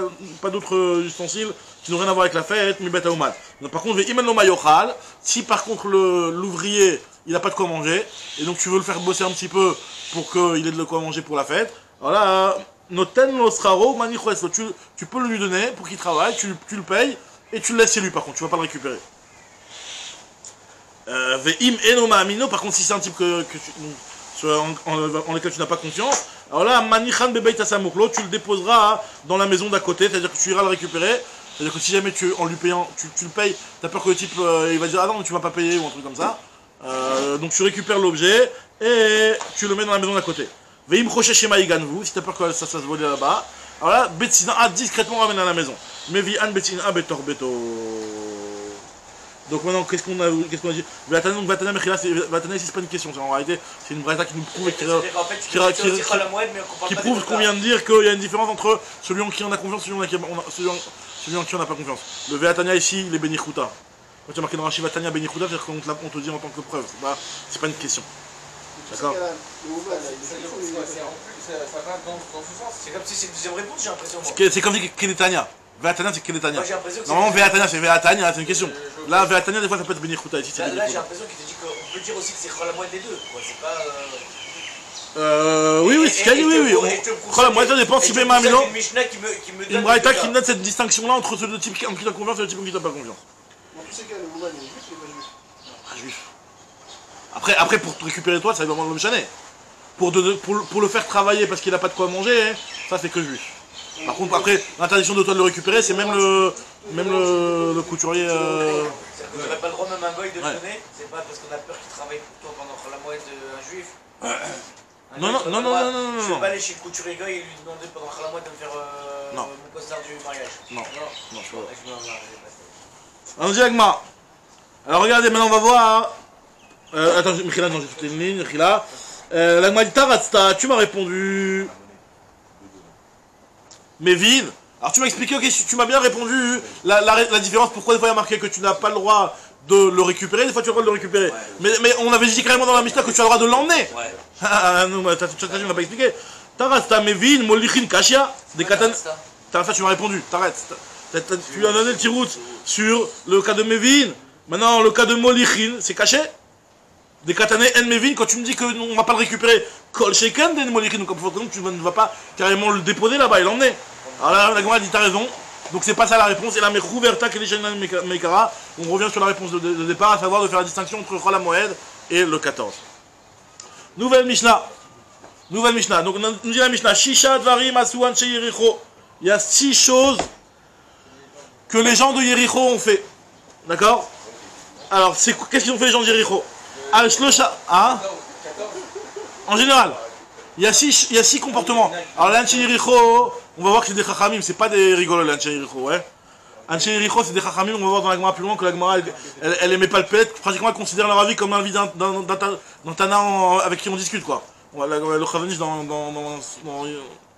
S1: d'autres ustensiles qui n'ont rien à voir avec la fête, mi betauman. Par contre, imen lo mayochal, si par contre l'ouvrier il n'a pas de quoi manger, et donc tu veux le faire bosser un petit peu pour qu'il ait de quoi manger pour la fête, voilà, noten lo sraro manichoueslo, tu peux le lui donner pour qu'il travaille, tu le payes, et tu le laisses chez lui par contre, tu vas pas le récupérer. Ve'im enoma amino, par contre si c'est un type en lequel tu n'as pas confiance, alors là, manichan bebeit asamuklo, tu le déposeras dans la maison d'à côté, c'est-à-dire que tu iras le récupérer, c'est-à-dire que si jamais en lui payant, tu le payes, tu as peur que le type il va dire ah non tu vas pas payer ou un truc comme ça. Donc tu récupères l'objet et tu le mets dans la maison d'à côté. Veim rocher chez Maïganvu, si tu as peur que ça se vole là-bas. Alors là, Betsina a discrètement ramené à la maison. Mais vi an Betsina betor beto. Donc maintenant, qu'est-ce qu'on a dit? Vatana Mechila, Vatana c'est pas une question, en réalité, c'est une braïta qui nous prouve qui prouve ce qu'on vient de dire, qu'il y a une différence entre celui en qui on a confiance et celui en qui on n'a pas confiance. Le Vatana ici, il est Benichuta. Quand tu as marqué dans Rashi Vatania Benichuta, c'est-à-dire qu'on te dit en tant que preuve, c'est pas une question. D'accord?
S2: C'est comme si c'est une deuxième réponse, j'ai l'impression.
S1: C'est comme si Kenetania. Veatania, c'est Kenetania. Normalement, Veatania, c'est Veatania, c'est une question. Là, Veatania, des fois, ça peut être Benichuta. Ici, c'est
S2: Benichuta. Là, j'ai l'impression qu'il te dit qu'on peut dire aussi que c'est Chol HaMoed des deux. C'est pas.
S1: Oui, c'est ce qu'il dit, oui. Chol HaMoed, ça dépend si Bema Amino. Une braïta qui me donne cette distinction-là entre ceux de type en qui tu as confiance et le type en qui tu n'as pas confiance.
S5: En tous ces cas, le Mouman est juif, il n'est pas juif.
S1: Après, pour te récupérer toi, ça va vraiment le chaner. Pour le faire travailler parce qu'il n'a pas de quoi manger, hein, ça c'est que juif. Par contre, après, l'interdiction de toi de le récupérer, c'est même le couturier.
S2: On n'aurait pas le droit même à un goy de le donner, c'est pas parce qu'on a peur qu'il travaille pour toi pendant la moelle d'un juif.
S1: Non.
S2: Je vais pas aller chez le couturier goy et lui demander pendant la moelle de me faire mon costard du mariage.
S1: Non, je peux pas. On dit Agma. Alors regardez, maintenant on va voir. Attends, Michila, non, j'ai fait une ligne, Michila. L'Agma dit Taratsta, tu m'as répondu. Mais vide. Alors tu m'as expliqué, ok, tu m'as bien répondu la différence, pourquoi des fois il y a marqué que tu n'as pas le droit de le récupérer, des fois tu as le droit de le récupérer. Ouais. Mais on avait dit carrément dans la Mishnah que tu as le droit de l'emmener. Ouais. Non, tu m'as pas expliqué. Tarasta, Mevin, Molichin, Kashia, des katan. Tarasta, tu m'as répondu, t'arrêtes. Tu lui as donné le petit route sur le cas de Mevin. Maintenant, le cas de Molichin, c'est caché. Des katané en Mevin, quand tu me dis qu'on ne va pas le récupérer, Kol Sheken, des Molichin, donc tu ne vas pas carrément le déposer là-bas et l'emmener. Alors là, la Gemara dit t'as raison, donc c'est pas ça la réponse, et là, Mechouverta Kelishanan Mekara, on revient sur la réponse de départ, à savoir de faire la distinction entre Chol HaMoed et le 14. Nouvelle Mishnah, donc nous dit la Mishnah, Shisha Dvarim Asuan She Yericho, il y a 6 choses que les gens de Yericho ont fait, d'accord? Alors, qu'est-ce qu'ils ont fait les gens de Yericho? Al-Shlosha, hein? En général, Il y a six comportements. Alors l'Anche Yericho, on va voir que c'est des Chachamim, c'est pas des rigolos l'Anche Yericho, ouais. Anche Yericho, c'est des Chachamim, on va voir dans la Gemara plus loin que la Gemara, elle aimait pas le pet, pratiquement elle considère leur avis comme un avis d'un Tana avec qui on discute, quoi. Le Chavanish dans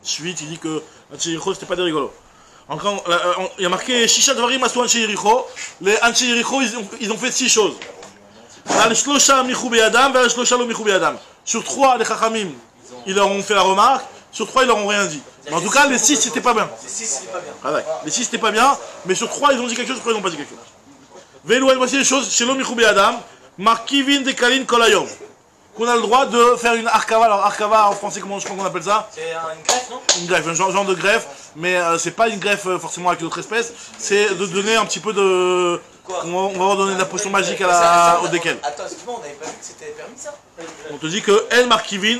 S1: Shvit, il dit que Anche Yericho, c'était pas des rigolos. Encore, il y a marqué Shisha Dvarim Asu Anche Yericho. Les Anche Yericho, ils ont fait 6 choses. Sur 3, les Chachamim, ils leur ont fait la remarque. Sur 3, ils leur ont rien dit. Mais en tout cas, les 6, c'était pas bien. Les 6, c'était pas bien. Mais sur 3, ils ont dit quelque chose, sur 3, ils n'ont pas dit quelque chose. Velouan, voici les choses. Shelom Michou Be'adam. Markivin Dekalin Kolayom. Qu'on a le droit de faire une arkava. Alors, arkava en français, comment je crois qu'on appelle ça?
S2: C'est une greffe, non?
S1: Une greffe, un genre de greffe. Mais c'est pas une greffe forcément avec une autre espèce. C'est de donner un petit peu de. On va donner de la potion magique au déquel.
S2: Attends, excuse-moi, on n'avait pas vu que c'était permis ça?
S1: On te dit que El Markivin.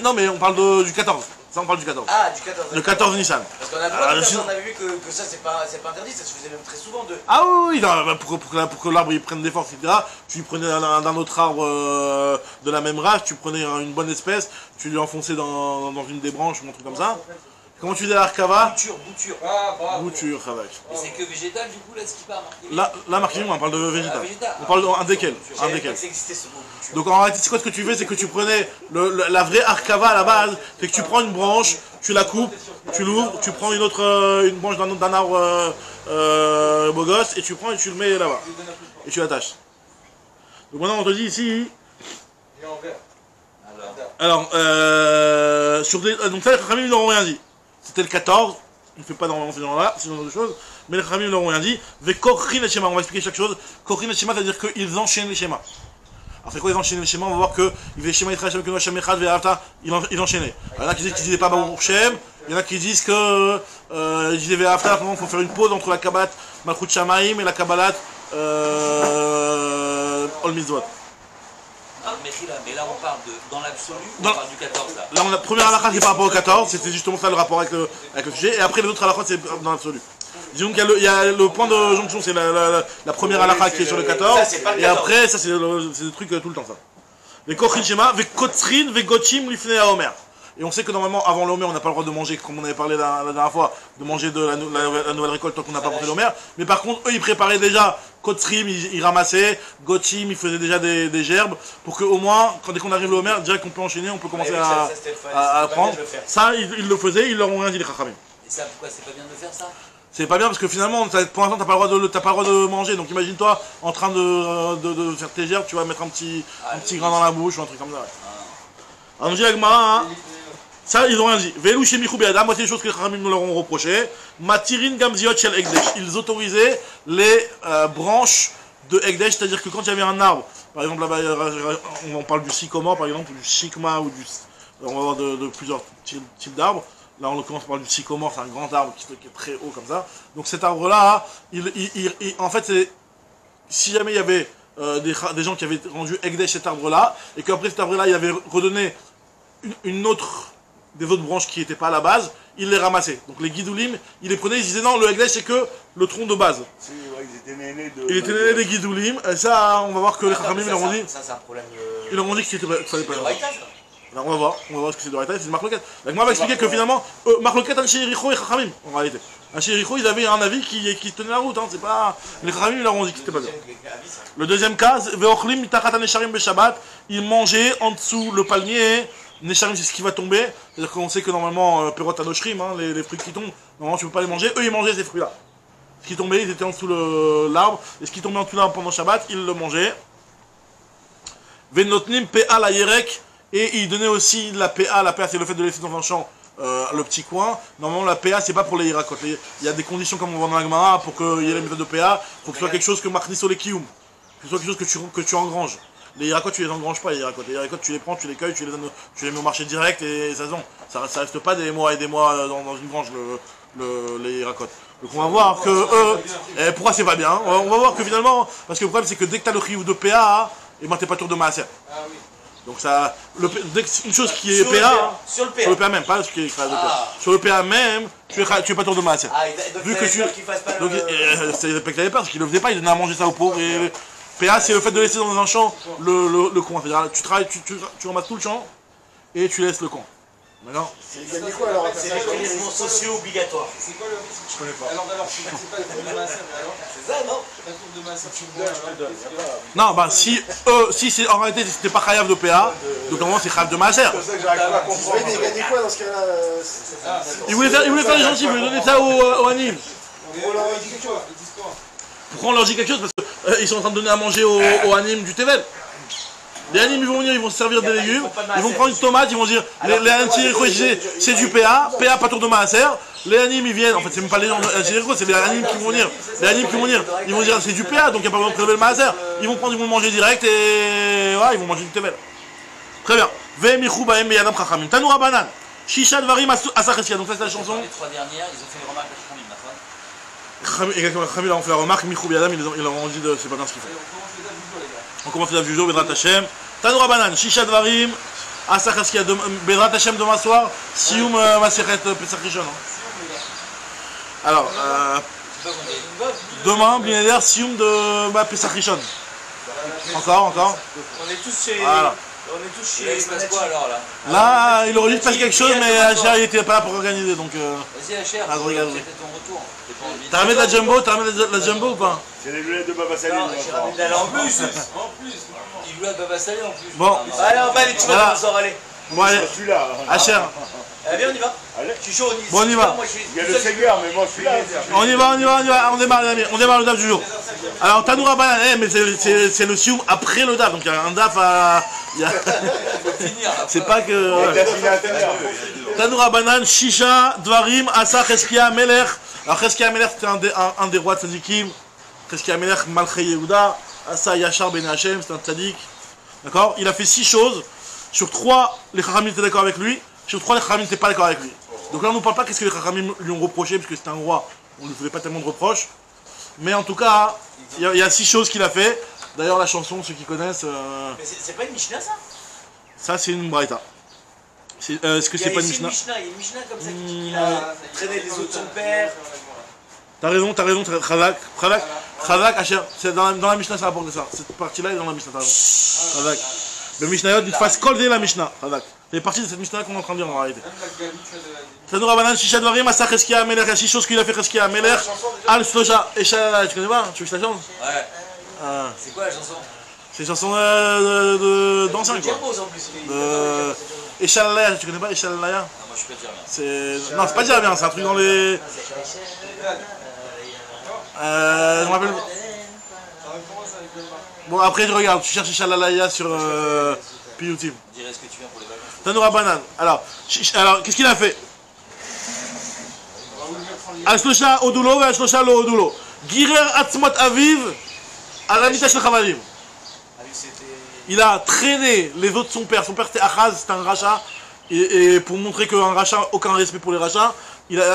S1: Non, mais on parle du 14. Ça, on parle du 14.
S2: Ah, du 14.
S1: Le 14 Nissan.
S2: Parce qu'on on avait vu que ça, c'est pas interdit, ça se faisait même très souvent de.
S1: Ah oui, non, pour que l'arbre il prenne des forces, etc. Tu prenais d'un autre arbre de la même race, tu prenais une bonne espèce, tu lui enfonçais dans une des branches ou un truc comme ça. Comment tu dis l'Arkava?
S4: Bouture.
S1: Bouture, Ravak.
S4: Et c'est que végétal du coup là ce qui part?
S1: Là, Marquis, on parle de végétal. On parle d'un déquel. Donc en réalité, c'est quoi ce que tu fais? C'est que tu prenais la vraie Arkava à la base, c'est que tu prends une branche, tu la coupes, tu l'ouvres, tu prends une branche d'un arbre beau gosse, et tu prends et tu le mets là-bas. Et tu l'attaches. Donc maintenant, on te dit ici. Alors, donc ça, les Chachamim ils n'auront rien dit. C'était le 14, on ne fait pas normalement ce genre-là, ce genre de choses, mais les Chachamim ils n'auront rien dit. Vekochin et Shema, on va expliquer chaque chose. Kochin et Shema, c'est-à-dire qu'ils enchaînent les schémas. Alors c'est quoi ils enchaînent les schémas? On va voir que il Shema Yitra Shem Keno Hashem Echad Ve'avta, il enchaînait. Il y en a qui disent qu'ils disaient pas Baruch Shem, il y en a qui disent que ils disaient Ve'avta, il faut faire une pause entre la Kabbalat Malchut Shamaim et la Kabbalat Ol Mitzvot.
S4: Mais là on parle dans l'absolu, on parle du 14 là.
S1: Là on a première halakha c'est par rapport au 14, c'était justement ça le rapport avec le sujet, et après les autres halakhot c'est dans l'absolu. Disons qu'il y a le point de jonction, c'est la première halakha qui est sur le 14, et après ça c'est des trucs tout le temps ça. Les kochin shema, ve kotzrin, ve gochim lifnei haomer. Et on sait que normalement avant l'homer on n'a pas le droit de manger, comme on avait parlé la dernière fois, de manger de la nouvelle récolte tant qu'on n'a pas porté l'homer. Mais par contre eux ils préparaient déjà, kotzrim ils ramassaient, gochim ils faisaient déjà des gerbes, pour qu'au moins dès qu'on arrive l'homer, déjà qu'on peut enchaîner, on peut commencer à prendre. Ça ils le faisaient, ils leur ont rien dit les chachamim.
S4: Et ça pourquoi c'est pas bien de faire ça?
S1: C'est pas bien parce que finalement pour l'instant t'as pas le droit de manger, donc imagine-toi en train de faire tes gerbes, tu vas mettre un petit grain dans la bouche ou un truc comme ça. Ouais. Alors on dit la Gemara, ça, ils n'ont rien dit. Velou chez Michou Be'adam, voici les choses que les Chachamim leur ont reproché. Matirin Gamziot Shel Ekdesh. Ils autorisaient les branches de Ekdesh, c'est-à-dire que quand il y avait un arbre, par exemple là-bas, on parle du sycomore, par exemple, du shikma, ou on va voir de plusieurs types d'arbres. Là, en l'occurrence, on parle du sycomore, c'est un grand arbre qui est très haut comme ça. Donc cet arbre-là, en fait, si jamais il y avait des gens qui avaient rendu Ekdesh cet arbre-là, et qu'après cet arbre-là, il avait redonné des autres branches qui n'étaient pas à la base, ils les ramassaient. Donc les guidoulim, ils les prenaient, ils disaient non, le Ekdesh c'est que le tronc de base. Ils étaient nés des guidoulim, et ça, on va voir que les Chachamim leur ont dit.
S2: Ça, c'est un problème.
S1: Ils leur ont dit que c'était pas. Alors on va voir ce que c'est de Raïta, c'est de Marloquet. Donc moi, on va expliquer que finalement, Marloquet, Anche Yericho et Chachamim, en réalité. Anche Yericho, ils avaient un avis qui tenait la route, hein, c'est pas. Les Chachamim, ils leur ont dit que c'était pas bien. Le deuxième cas, Veochlim, Mitachat Nesharim Beshabbat, ils mangeaient en dessous le palmier. Nesharim, c'est ce qui va tomber. C'est-à-dire qu'on sait que normalement, Perot Anoshrim, hein, les fruits qui tombent, normalement tu peux pas les manger. Eux, ils mangeaient ces fruits-là. Ce qui tombait, ils étaient en dessous l'arbre. Et ce qui tombait en dessous l'arbre pendant Shabbat, ils le mangeaient. Venotnim Pe'a la Yerek. Et ils donnaient aussi la PA. La PA, c'est le fait de laisser dans un champ le petit coin. Normalement, la PA, c'est pas pour les Irakot. Il y a des conditions, comme on voit dans la Gemara, pour qu'il y ait la méthode de PA. Il faut que ce soit quelque chose que Marniso les Kiyum. Que ce soit quelque chose que tu engranges. Les Irakot, tu les engranges pas, les Irakot. Les Irakot, tu les prends, tu les cueilles, tu les mets au marché direct et ça se vend. Ça reste pas des mois et des mois dans une grange, les Irakot. Donc on va voir que pourquoi c'est pas bien. On va voir que finalement, parce que le problème c'est que dès que tu as le riou de PA, et ben t'es pas tour de Maaser.
S2: Ah oui.
S1: Donc ça, une chose qui est PA, sur le PA même, pas ce qui est écrasé de PA. Sur le PA même, tu es pas tour de Maaser.
S2: Ah, vu que tu
S1: donc c'est les pères parce qu'ils le faisaient pas, ils donnaient à manger ça aux pauvres. Et PA c'est le fait de laisser dans un champ le coin. C'est-à-dire tu ramasses tout le champ, et tu laisses le camp. D'accord?
S5: C'est gagner quoi alors?
S2: C'est les prélèvements sociaux obligatoires.
S5: C'est quoi le risque?
S3: Je connais pas.
S5: Alors, c'est pas le tour de Maaser, alors?
S2: C'est ça, non?
S5: La tour de Maaser, tu me
S3: Je te donne.
S1: Non, bah si c'est en réalité c'était pas Khayav de PA, donc normalement c'est Khayav de Maaser.
S3: C'est ça que j'arrive pas à comprendre.
S5: Oui, mais gagner quoi dans ce cas-là?
S1: Il voulait faire les gentils, il voulait donner ça au anime.
S5: On leur dit quelque chose. Ils disent quoi?
S1: Pourquoi on leur dit quelque chose? Parce qu'ils sont en train de donner à manger au anime du Tevel. Les animes ils vont venir, ils vont se servir des légumes, ils vont prendre une tomate, ils vont dire les animes c'est du PA, pas tour de Maaser. Les animes ils viennent, en fait c'est même pas les anti-réco, c'est les animes qui vont venir. Les animes qui vont venir, ils vont dire c'est du PA, donc il n'y a pas besoin de prélever le Maaser. Ils vont prendre, ils vont manger direct et voilà, ils vont manger du Tevel. Très bien. Ve michou baem beyadam chachamim. Tanoura banan. Shisha dvarim asacheskia. Donc ça c'est la chanson.
S4: Les 3 dernières, ils ont fait les remarques à Khamim, d'accord?
S1: Exactement, Khamil a fait la remarque, Michou beyadam, ils leur ont dit c'est pas bien ce qu'il fait. On commence le jour, Bedrat Hashem. Tanoura banan, Shisha dvarim, Asachaskia, Bedrat Hashem demain soir, Sioum Maseret Pesach Rishon. Alors, demain, Binader, Sioum de Pesach Rishon. Encore.
S2: On est tous chez...
S1: Voilà.
S2: On est tous
S4: Là, il se passe quoi alors là?
S1: Là, il aurait dû se passer quelque chose, mais Hacher il était pas là pour organiser, donc...
S4: Vas-y, Hacher,
S1: Ah, regarde.
S4: c'était ton retour.
S1: T'as ramené de la jumbo? ou pas?
S3: C'est les lunettes de Baba Salim.
S2: j'ai ramené de la lampe.
S4: En plus, il voulait à Baba Salé en plus.
S1: Bon.
S2: Allez, on va aller, tu vas
S1: Voilà.
S2: nous en aller.
S1: Bon, allez,
S3: Je suis là.
S1: Hacher,
S2: Viens, on y va.
S3: Allez.
S2: Je suis chaud.
S1: Bon, on y va.
S2: Moi, je suis
S3: Il y a
S2: tout
S3: le
S2: seul.
S3: Seigneur, mais moi je suis là.
S1: on y va, on démarre les amis, on démarre le DAF du jour. Alors Tanoura Banan, mais c'est le Sioum après le DAF, donc il y a un DAF à... C'est pas que...
S3: Il a fini à tenir.
S1: Tanoura Banan, Shisha, Dvarim, Asa, Cheskia, Melech. Alors Cheskia Melech c'était un des rois de Tzadikim. Cheskia Melech, Malchei Yehuda. Asa Yachar Ben Hashem, c'est un Tzadik. D'accord? Il a fait 6 choses. Sur 3, les Chachamim étaient d'accord avec lui. Sur 3, les Chachamim n'étaient pas d'accord avec lui. Donc là on ne nous parle pas qu'est-ce que les Chachamim lui ont reproché, parce que c'était un roi. On ne lui faisait pas tellement de reproches. Mais en tout cas, il y a 6 choses qu'il a fait. D'ailleurs la chanson, ceux qui connaissent...
S2: Mais c'est pas une Mishnah, ça?
S1: Ça c'est une Braïta. Est-ce que c'est pas une Mishnah?
S2: Il y a une Mishnah comme ça qui a traîné les os de son père.
S1: T'as raison, Chazak, Hacher, c'est dans la Mishnah ça rapporte ça. Cette partie-là est dans la Mishnah, t'as raison. Chazak. Le Mishnayot, il te fasse coller la Mishnah, Chazak. C'est partie de cette Mishnah qu'on est en train de dire en réalité. Tanoura Banan, Shisha Dvarim, Asa Cheskia, Melech, il y a 6 choses qu'il a fait Cheskia, Melech, Al Slosha, et Shalala, tu connais pas? Tu veux que je la chante?
S4: Ouais. C'est quoi la chanson?
S1: C'est une chanson d'ancien quoi.
S2: Diabos en plus.
S1: Et Shalala, tu connais pas? Et Shalala?
S4: Ah, moi je suis pas dire bien.
S1: Non, c'est pas dire bien, c'est un truc dans les... je me rappelle... Bon, après, je regarde, tu cherches Shalalaya sur Piyutim.
S4: Je dirais ce que tu viens pour les vacances.
S1: Tanoura Banan. Alors qu'est-ce qu'il a fait? Al-Shlosha Odulo et Al-Shlosha Lo Odulo. Girer Atzmot Aviv à la Mitash Chavalim. Il a traîné les os de son père. Son père c'était Achaz, c'était un rachat. Et pour montrer qu'un rachat, aucun respect pour les rachats,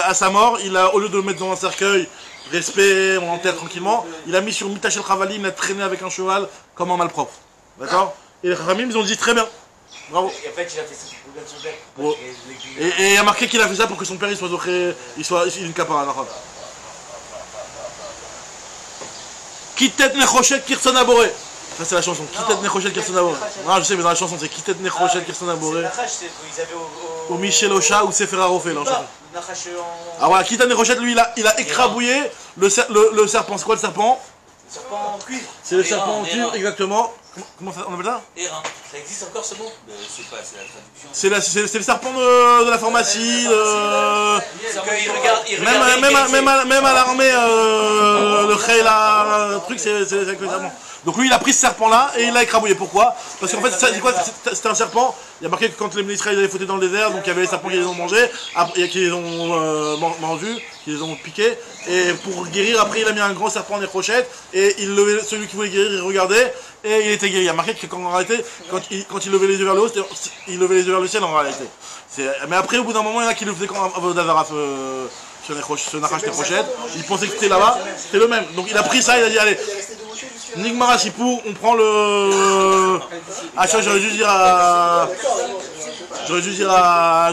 S1: à sa mort, au lieu de le mettre dans un cercueil, respect, on enterre tranquillement, il a mis sur Mitash Chavalim, il a traîné avec un cheval comme un malpropre. D'accord? Et les Chachamim, ils ont dit très bien. Bravo.
S2: Et en fait, il a fait ça pour le bien de son père.
S1: Bon. Et il a marqué qu'il a fait ça pour que son père il soit une capara. Kitet nechoshet kirson aboré. Ça c'est la chanson. Kitet nechoshet kirson aboré. Non, je sais, mais dans la chanson c'est Kitet nechoshet kirson aboré.
S2: Nachash, c'est qu'ils avaient
S1: Au Michel Ocha ou Sefer Harofé.
S2: Nachash en...
S1: Ah voilà, Kitet nechoshet, lui il a écrabouillé le serpent. C'est quoi le serpent?
S2: Le serpent en cuivre.
S1: C'est le serpent en cuivre, exactement. Comment on appelle ça?
S2: Airain. Ça existe encore ce mot?
S4: Je sais pas, c'est la traduction.
S1: C'est le serpent de la pharmacie. Même à l'armée, le Khayla, le truc, c'est avec le serpent. Donc lui, il a pris ce serpent-là et il l'a écrabouillé. Pourquoi? Parce qu'en fait, c'est quoi? C'était un serpent. Il y a marqué que quand les Israéliens allaient fauter dans le désert, donc il y avait les serpents qui les ont mangés, qui les ont mordus, qui les ont piqués. Et pour guérir, après, il a mis un grand serpent en écrochette et celui qui voulait guérir, il regardait et il était guéri. Il y a marqué que en réalité, quand il levait les yeux vers le haut, il levait les yeux vers le ciel en réalité. Mais après, au bout d'un moment, il y en a qui le faisaient quand Avodazara ce Nachash Nécrochette. Il pensait que c'était là-bas, c'était le même. Donc il a pris ça, il a dit allez. Nigmara Sipou, on prend le... Ah ça, j'aurais dû dire à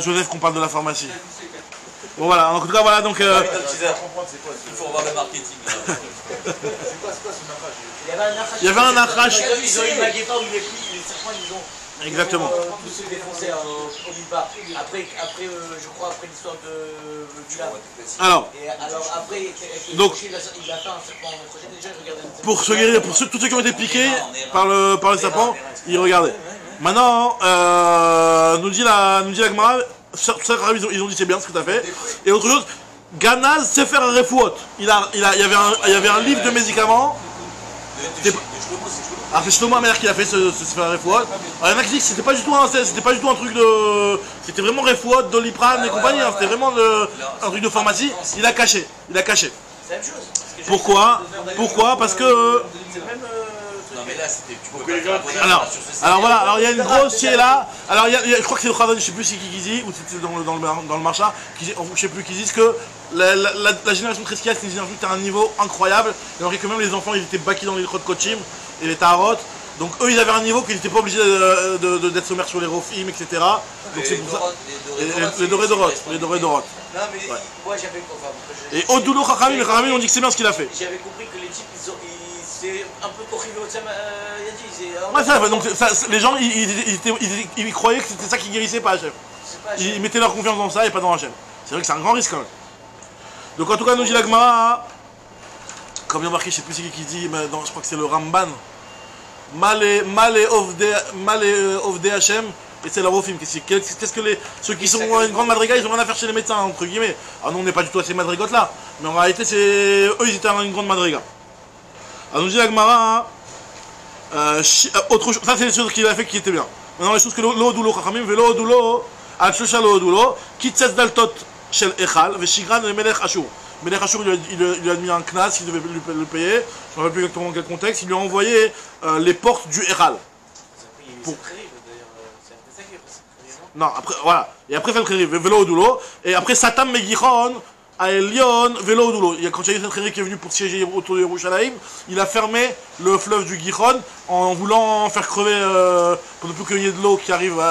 S1: Joseph qu'on parle de la pharmacie. Bon voilà, en tout cas voilà donc...
S4: Il faut revoir le marketing.
S1: Il y avait un Nachash.
S2: Ils ont eu Maguepa où les serpents,
S1: Exactement.
S2: Tous se défoncer au Liba. Après, je crois, après l'histoire du lave.
S1: Alors,
S2: après,
S1: donc,
S2: il a fait un serpent en crochet. Déjà, je regardais
S1: pour se guérir, pour tous ceux qui ont été piqués par le serpent, ils regardaient. Maintenant, nous dit la Gemara, ils ont dit c'est bien ce que tu as fait. Et autre chose, Ganaz sait faire un refouot. Il y avait un livre de médicaments. Ah, c'est Shlomo Amelach qui a fait ce faire un refouot. Alors il y en a qui disent que c'était pas du tout un truc de. C'était vraiment refouot, Doliprane et compagnie. Hein. C'était vraiment un truc de pharmacie. Il a caché.
S2: C'est la même chose.
S1: Pourquoi? Parce que.
S4: Non mais là c'était.
S1: Alors voilà, alors il y a une grosse là. Alors je crois que c'est le Chazon, je sais plus c'est qui dit, ou c'était dans le marcha, je sais plus qui disent que la génération Treskia c'est une génération qui a un niveau incroyable. Et on que même les enfants ils étaient baqués dans les Kochim et les Taharot. Donc eux ils avaient un niveau qu'ils n'étaient pas obligés d'être sommaires sur les Rofim, etc. Donc c'est pour ça. Les dorés d'Orot.
S2: Non mais moi j'avais.
S1: Et Odulo Chachamim, les Chachamim ont dit que c'est bien ce qu'il a fait.
S2: J'avais compris que les types c'est un peu corrivé au Tzam Yadi.
S1: Ouais, ça, donc les gens ils croyaient que c'était ça qui guérissait pas Hachem. Ils mettaient leur confiance dans ça et pas dans Hachem. C'est vrai que c'est un grand risque quand même. Donc en tout cas, nous dit la Gemara, comme il y a marqué, je sais plus c'est qui dit, mais je crois que c'est le Ramban. Malé Ovde Hachem et c'est la Rofim. Qu'est-ce que ceux qui sont une grande madriga, ils ont rien à faire chez les médecins, entre guillemets. Alors nous on n'est pas du tout à ces madrigotes là, mais en réalité eux ils étaient une grande madriga. Alors nous dit la Gemara, autre chose, ça c'est les choses qu'il a fait qui étaient bien. Maintenant les choses que l'Odulo Chachamim, l'Odulo, Al-Shosha l'Odulo, Kitzes Daltot Shel Echal, Veshigran et Melech Ashur. Melech Ashur il lui a mis un knas, il devait le payer, je ne me rappelle plus exactement dans quel contexte, il lui a envoyé les portes du Echal. Non, après, voilà. Et après, fait le vélo Odulo. Et après, Satam Megichon, à Elion, vélo Odulo. Quand il y a eu cette qui est venu pour siéger autour de Yerushalayim, il a fermé le fleuve du Gichon en voulant faire crever, pour ne plus qu'il y ait de l'eau qui arrive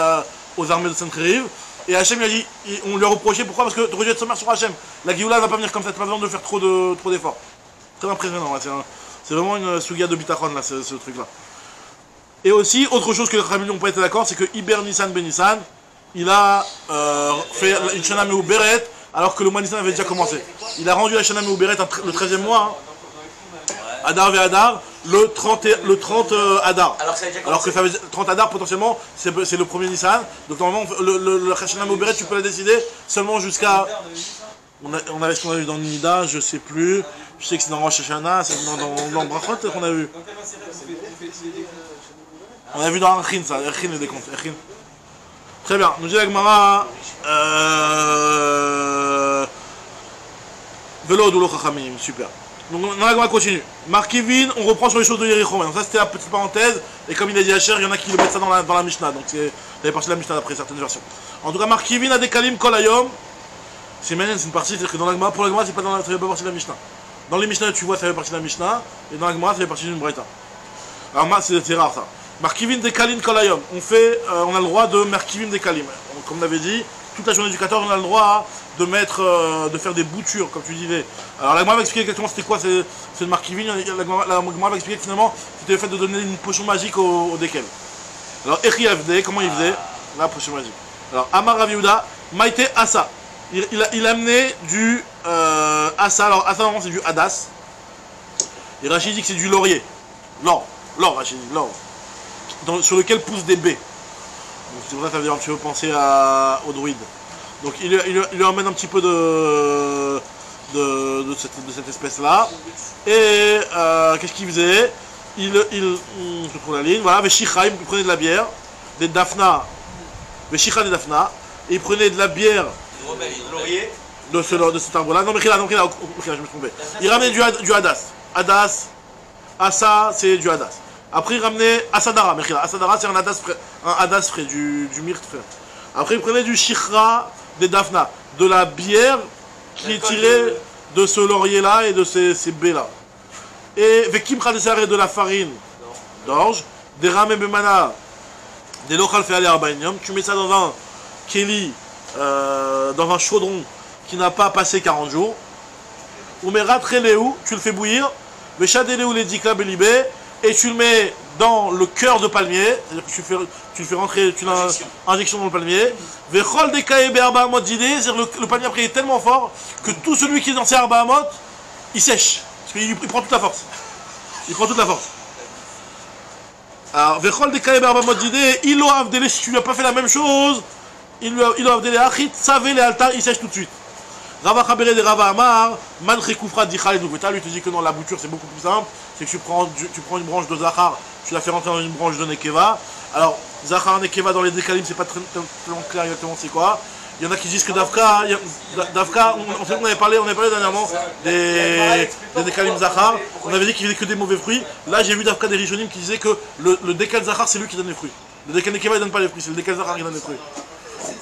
S1: aux armées de Sancheriv. Et Hachem, il a dit, on lui a reproché, pourquoi? Parce que tu aurais dû être sommaire sur Hachem. La Géoula ne va pas venir comme ça, tu n'as pas besoin de faire trop d'efforts. Très impressionnant, c'est vraiment une souga de bitachon, là, ce truc-là. Et aussi, autre chose que les Khamil n'ont pas été d'accord, c'est que Iber Nissan Ben Nissan, il a fait une Shana Meuberet alors que le mois Nissan avait déjà commencé. Il a rendu la Shana Meuberet le 13e mois, hein. Adar ve Adar, le 30 Adar. Alors que ça veut dire 30 Adar potentiellement, c'est le premier Nissan. Donc normalement, le Shana Meuberet, tu peux la décider seulement jusqu'à. On avait ce qu'on a vu dans Nida, je sais plus. Je sais que c'est dans Rosh Hashanah, c'est dans Brachot qu'on a vu. On a vu dans Archin ça, Archin le décompte. Très bien, nous dit la Gemara, Velo Odulo Chachamim, super. Donc la Gemara continue. Markivin, on reprend sur les choses de Yericho. Donc ça c'était la petite parenthèse, et comme il a dit Hacher, il y en a qui le mettent ça dans la Mishnah, donc ça fait partie de la Mishnah d'après certaines versions. En tout cas, Markivin a des Kalim Kolayom, c'est une partie, c'est-à-dire que dans la Gemara, pour la Gemara, ça fait pas partie de la Mishnah. Dans les Mishnah, tu vois, ça fait partie de la Mishnah, et dans la Gemara, ça fait partie d'une Braïta. Alors c'est rare ça. Markivim de Kalim Kolayom, on a le droit de Markivim de Kalim. Comme on avait dit, toute la journée du 14, on a le droit de faire des boutures, comme tu disais. Alors la Gemara va expliquer exactement c'était quoi c'est le Markivim. La Gemara va expliquer que finalement, c'était le fait de donner une potion magique au Dekel. Alors Echi Avde, comment il faisait? La potion magique. Alors Amar Rav Yehuda, Maïté Asa. Il a amené du Asa. Alors Asa, normalement, c'est du Hadas. Et Rachid dit que c'est du laurier. L'or, Rachid dit, l'or. Sur lequel poussent des baies. Donc c'est pour ça que ça veut dire que tu veux penser aux druides. Donc il lui emmène un petit peu de cette espèce-là. Et qu'est-ce qu'il faisait? Je trouve la ligne, voilà, Veshicha, il prenait de la bière, des Daphna, Veshicha des Daphna, et il prenait de la bière de cet arbre-là. Non, mais là, je me trompais. Il ramenait du Hadas. Hadas, Asa, c'est du Hadas. Après, il ramenait Asadara. Asadara, c'est un hadas frais, du myrte frais. Après, il prenait du Shichra des Daphna, de la bière qui est tirée de ce laurier-là et de ces baies-là. Et Vekim Khadesare de la farine d'orge, des Ramé Bemana, des Lochal Feale Arbainium. Tu mets ça dans un Keli, dans un chaudron qui n'a pas passé 40 jours. Ou Merat Releu, tu le fais bouillir. Veshad Eleu Ledika Belibé. et tu le mets dans le cœur de palmier, c'est-à-dire que tu le fais rentrer, tu l'as injection dans le palmier. Vechol dekae be'arba amot didé, c'est-à-dire le palmier après est tellement fort que tout celui qui est dans ces arba amot, il sèche, parce qu'il prend toute la force. Il prend toute la force. Alors, Vechol dekae be'arba amot didé, il a avdelé, si tu lui as pas fait la même chose, il a avdelé achit, savez les altar, il sèche tout de suite. Rava Chabere de Rava Amar, Manche Koufra Dichal et Dougveta, lui te dit que non, la bouture c'est beaucoup plus simple, c'est que tu prends une branche de Zachar, tu la fais rentrer dans une branche de Nekeva. Alors, Zachar, Nekeva dans les décalim, c'est pas très clair exactement c'est quoi. Il y en a qui disent que Davka, on avait parlé dernièrement des décalim Zachar, on avait dit qu'il faisait que des mauvais fruits. Là j'ai vu Davka des Rishonim qui disaient que le décal Zachar c'est lui qui donne les fruits. Le décal Nekeva il donne pas les fruits, c'est le décal Zachar qui donne les fruits.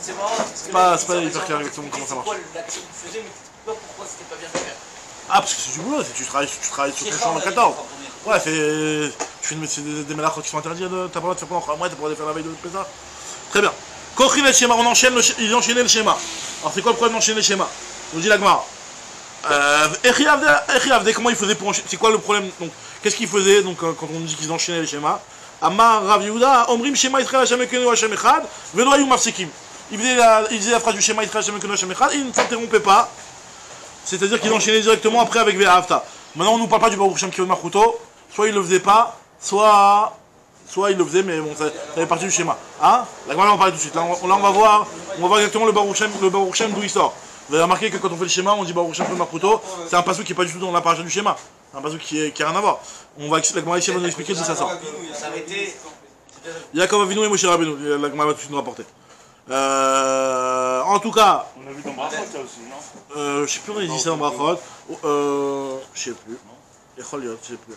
S2: C'est marrant.
S1: C'est pas hyper clair exactement comment ça marche.
S2: C'est quoi l'action que tu faisais, mais pourquoi c'était pas bien fait?
S1: Ah, parce que c'est du boulot, tu travailles sur le champ en 14. Ouais, tu fais des mélaches qui sont interdits, t'as pas le droit de faire pendant 3 mois, t'as pas le droit de faire la veille de Pessah. Très bien. Kochil le schéma, ils enchaînaient le schéma. Alors c'est quoi le problème d'enchaîner le schéma? Nous dit la Gemara. Comment ils faisaient pour enchaîner? C'est quoi le problème? Donc, qu'est-ce qu'ils faisaient donc, quand on dit qu'ils enchaînaient les schémas? Amar Rav Yehuda, Omrim Shema Israël Hashem Ekenu Hashem Echad, Velo Ayou Mafsekim. Il faisait la phrase du schéma Israël Hashem Ekenu Hashem Echad, et il ne s'interrompait pas. C'est-à-dire qu'ils enchaînaient directement après avec Ve'ahavta. Maintenant, on ne nous parle pas du Baruch Shem Kivod Machuto, soit il le faisait pas, soit il le faisait, mais bon, ça fait partie du schéma. Hein? La Gemara en parle tout de suite. Là, on va voir exactement le Baruch Shem d'où il sort. Vous avez remarqué que quand on fait le schéma, on dit Baruch Shem Kivod Machuto, c'est un passage qui n'est pas du tout dans la page du schéma. C'est un passage qui n'a rien à voir. La Gemara ici va nous expliquer d'où ça sort. Yaakov Avinu et Moshe Rabbeinu, la Gemara va tout de suite nous rapporter. En tout cas,
S3: on a vu dans Brachot ça aussi, non?
S1: Je sais plus, on a dit ça dans Brachot. Je sais plus. Je sais plus.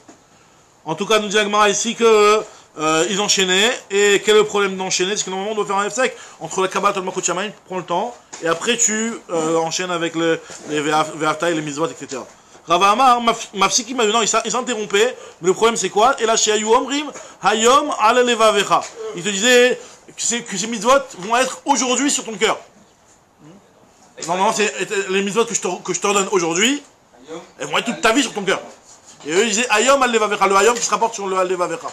S1: En tout cas, nous dit la Gemara ici que ils enchaînaient. Et quel est le problème d'enchaîner? C'est que normalement on doit faire un F-sec entre la Kabbalah et le Makot Shamayim, tu prends le temps, et après tu enchaînes avec les Ve'afta et les Mizvot, etc. Rava Amar, Mafsiki m'a dit non, il s'interrompait, mais le problème c'est quoi? Et là chez Ayou Omrim, Hayom ala levavecha. Il te disait que ces mitzvot vont être aujourd'hui sur ton cœur. Normalement, les mitzvot que je t'ordonne aujourd'hui, elles vont être toute ta vie sur ton cœur. Et eux ils disaient Hayom al levavecha, le Hayom qui se rapporte sur le al levavecha.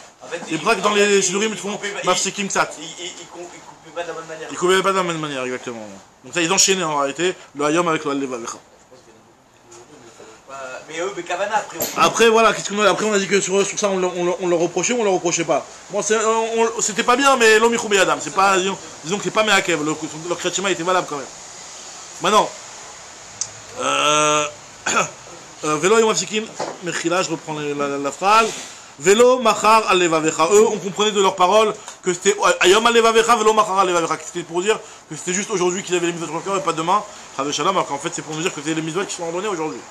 S1: C'est pour ça que dans les Sidurim ils font Mafsikim Ksat.
S2: Ils coupaient pas de la bonne manière.
S1: Ils coupaient pas de la même manière, exactement. Donc ça ils enchaînaient en réalité le Hayom avec le al levavecha.
S2: Mais eux, Kavana après.
S1: Après, voilà, après on a dit que sur ça on le reprochait ou on le reprochait pas. Bon, c'était pas bien, mais l'homme il Adam. C'est pas, disons que c'est pas Meakev. Le Kretchema était valable quand même. Maintenant, Velo Yomafsikim, Mechila, je reprends la phrase. Velo Machar Alevavecha. Eux, on comprenait de leurs paroles que c'était Ayom Alevavecha, Velo Machar Alevavecha. C'était pour dire que c'était juste aujourd'hui qu'ils avaient les mitzvot sur le cœur et pas demain. Chaveshalom, alors qu'en fait c'est pour nous dire que c'était les mitzvot qui sont ordonnés aujourd'hui.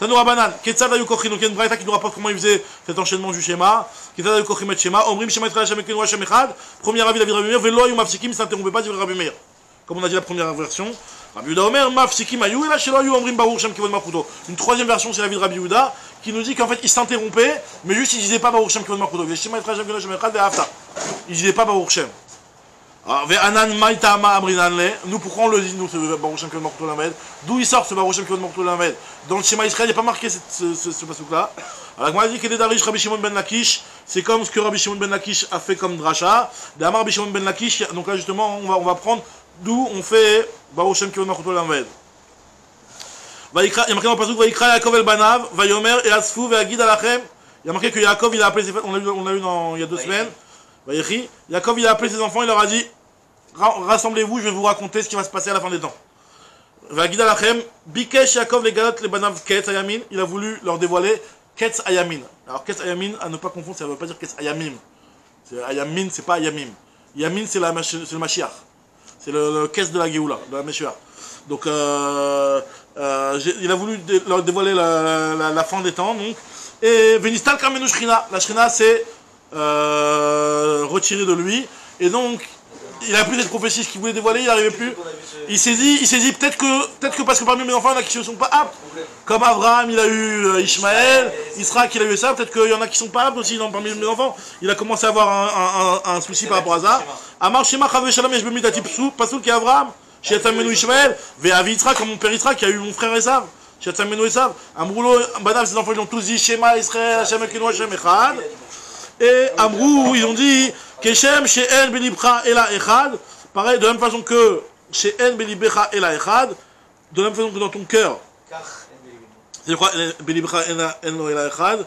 S1: Tanoura Banan, Ketzad Ayu Kochri, donc il y a une braïta qui nous rapporte comment il faisait cet enchaînement du schéma. Ketzad Ayu Kochri met schéma, Omrim Shema Israël Hashem Ekenu Hashem Echad, premier avis de Rabbi Meir, Velo Ayu Mafsikim, ne s'interrompait pas, dit Rabbi Meir. Comme on a dit la première version, Rabbi Yehuda Omer, Mafsikim Ayu, et là Shelo Ayu Omrim Baruch Shem Kivod Machuto. Une troisième version, c'est l'avis de Rabbi Yehuda, qui nous dit qu'en fait il s'interrompait, mais juste il disait pas Baruch Shem Kivod Machuto. Il disait Shema Israël Hashem Ekenu Hashem Echad, Ve'ahavta. Il disait pas Baruch Shem. Nous pourquoi on le dit nous ce Baruch Shem Kivod Machuto Lamed? D'où il sort ce Baruch Shem Kivod Machuto Lamed? Dans le schéma Israël il n'y a pas marqué ce passouk là. Alors moi dit que Darish Rabbi Shimon ben Lakish, c'est comme ce que Rabbi Shimon ben Lakish a fait comme dracha. D'Amar Rabbi Shimon ben Lakish, donc là justement on va prendre d'où on fait Baruch Shem Kivod Machuto Lamed. Il y a marqué dans le passouk Vayikra Yaakov el Banav, Vayomer et Asfu ve'agid alachem. Il y a marqué que Yaakov il a appelé ses on l'a eu il y a 2 semaines. Yaakov il a appelé ses enfants, il leur a dit rassemblez-vous, je vais vous raconter ce qui va se passer à la fin des temps. Vagid alachem, Bikesh Yaakov les Galot les Banav Ketz Ayamin, il a voulu leur dévoiler Ketz Ayamin. Alors Ketz Ayamin, à ne pas confondre, ça ne veut pas dire Ketz Ayamim. Ayamin, c'est pas Ayamim. Yamin, c'est le Mashiach. C'est le Ketz de la Géoula, de la Meshuach. Donc il a voulu leur dévoiler la fin des temps, donc. Et Venistal Kamenu Shrina, la Shrina c'est retiré de lui, et donc il a plus cette prophétie, ce qu'il voulait dévoiler, il n'arrivait plus. Il s'est dit peut-être que parce que parmi mes enfants il y en a qui ne sont pas aptes, comme Abraham il a eu Ishmaël, Israël il a eu ça, peut-être qu'il y en a qui ne sont pas aptes aussi parmi mes enfants. Il a commencé à avoir un souci par rapport à ça. Amar Shema Chave Shalom Yesh Bemit Atip Pasoul qui est Abraham, chez Atamenu Ishmaël, Ve'avi Yitzhak comme mon père Yitzhak qui a eu mon frère Esav, chez Atamenu Esav. Amroulo Banav ses enfants ils ont tous dit Shema Israël Hashem Ekenu Hashem Echad. Et Amrou, ils ont dit, Keshem, She'en Belibcha Ela Echad, pareil, de la même façon que She'en Belibcha Ela Echad, de la même façon que dans ton cœur. C'est quoi, Belibcha Ela Echad,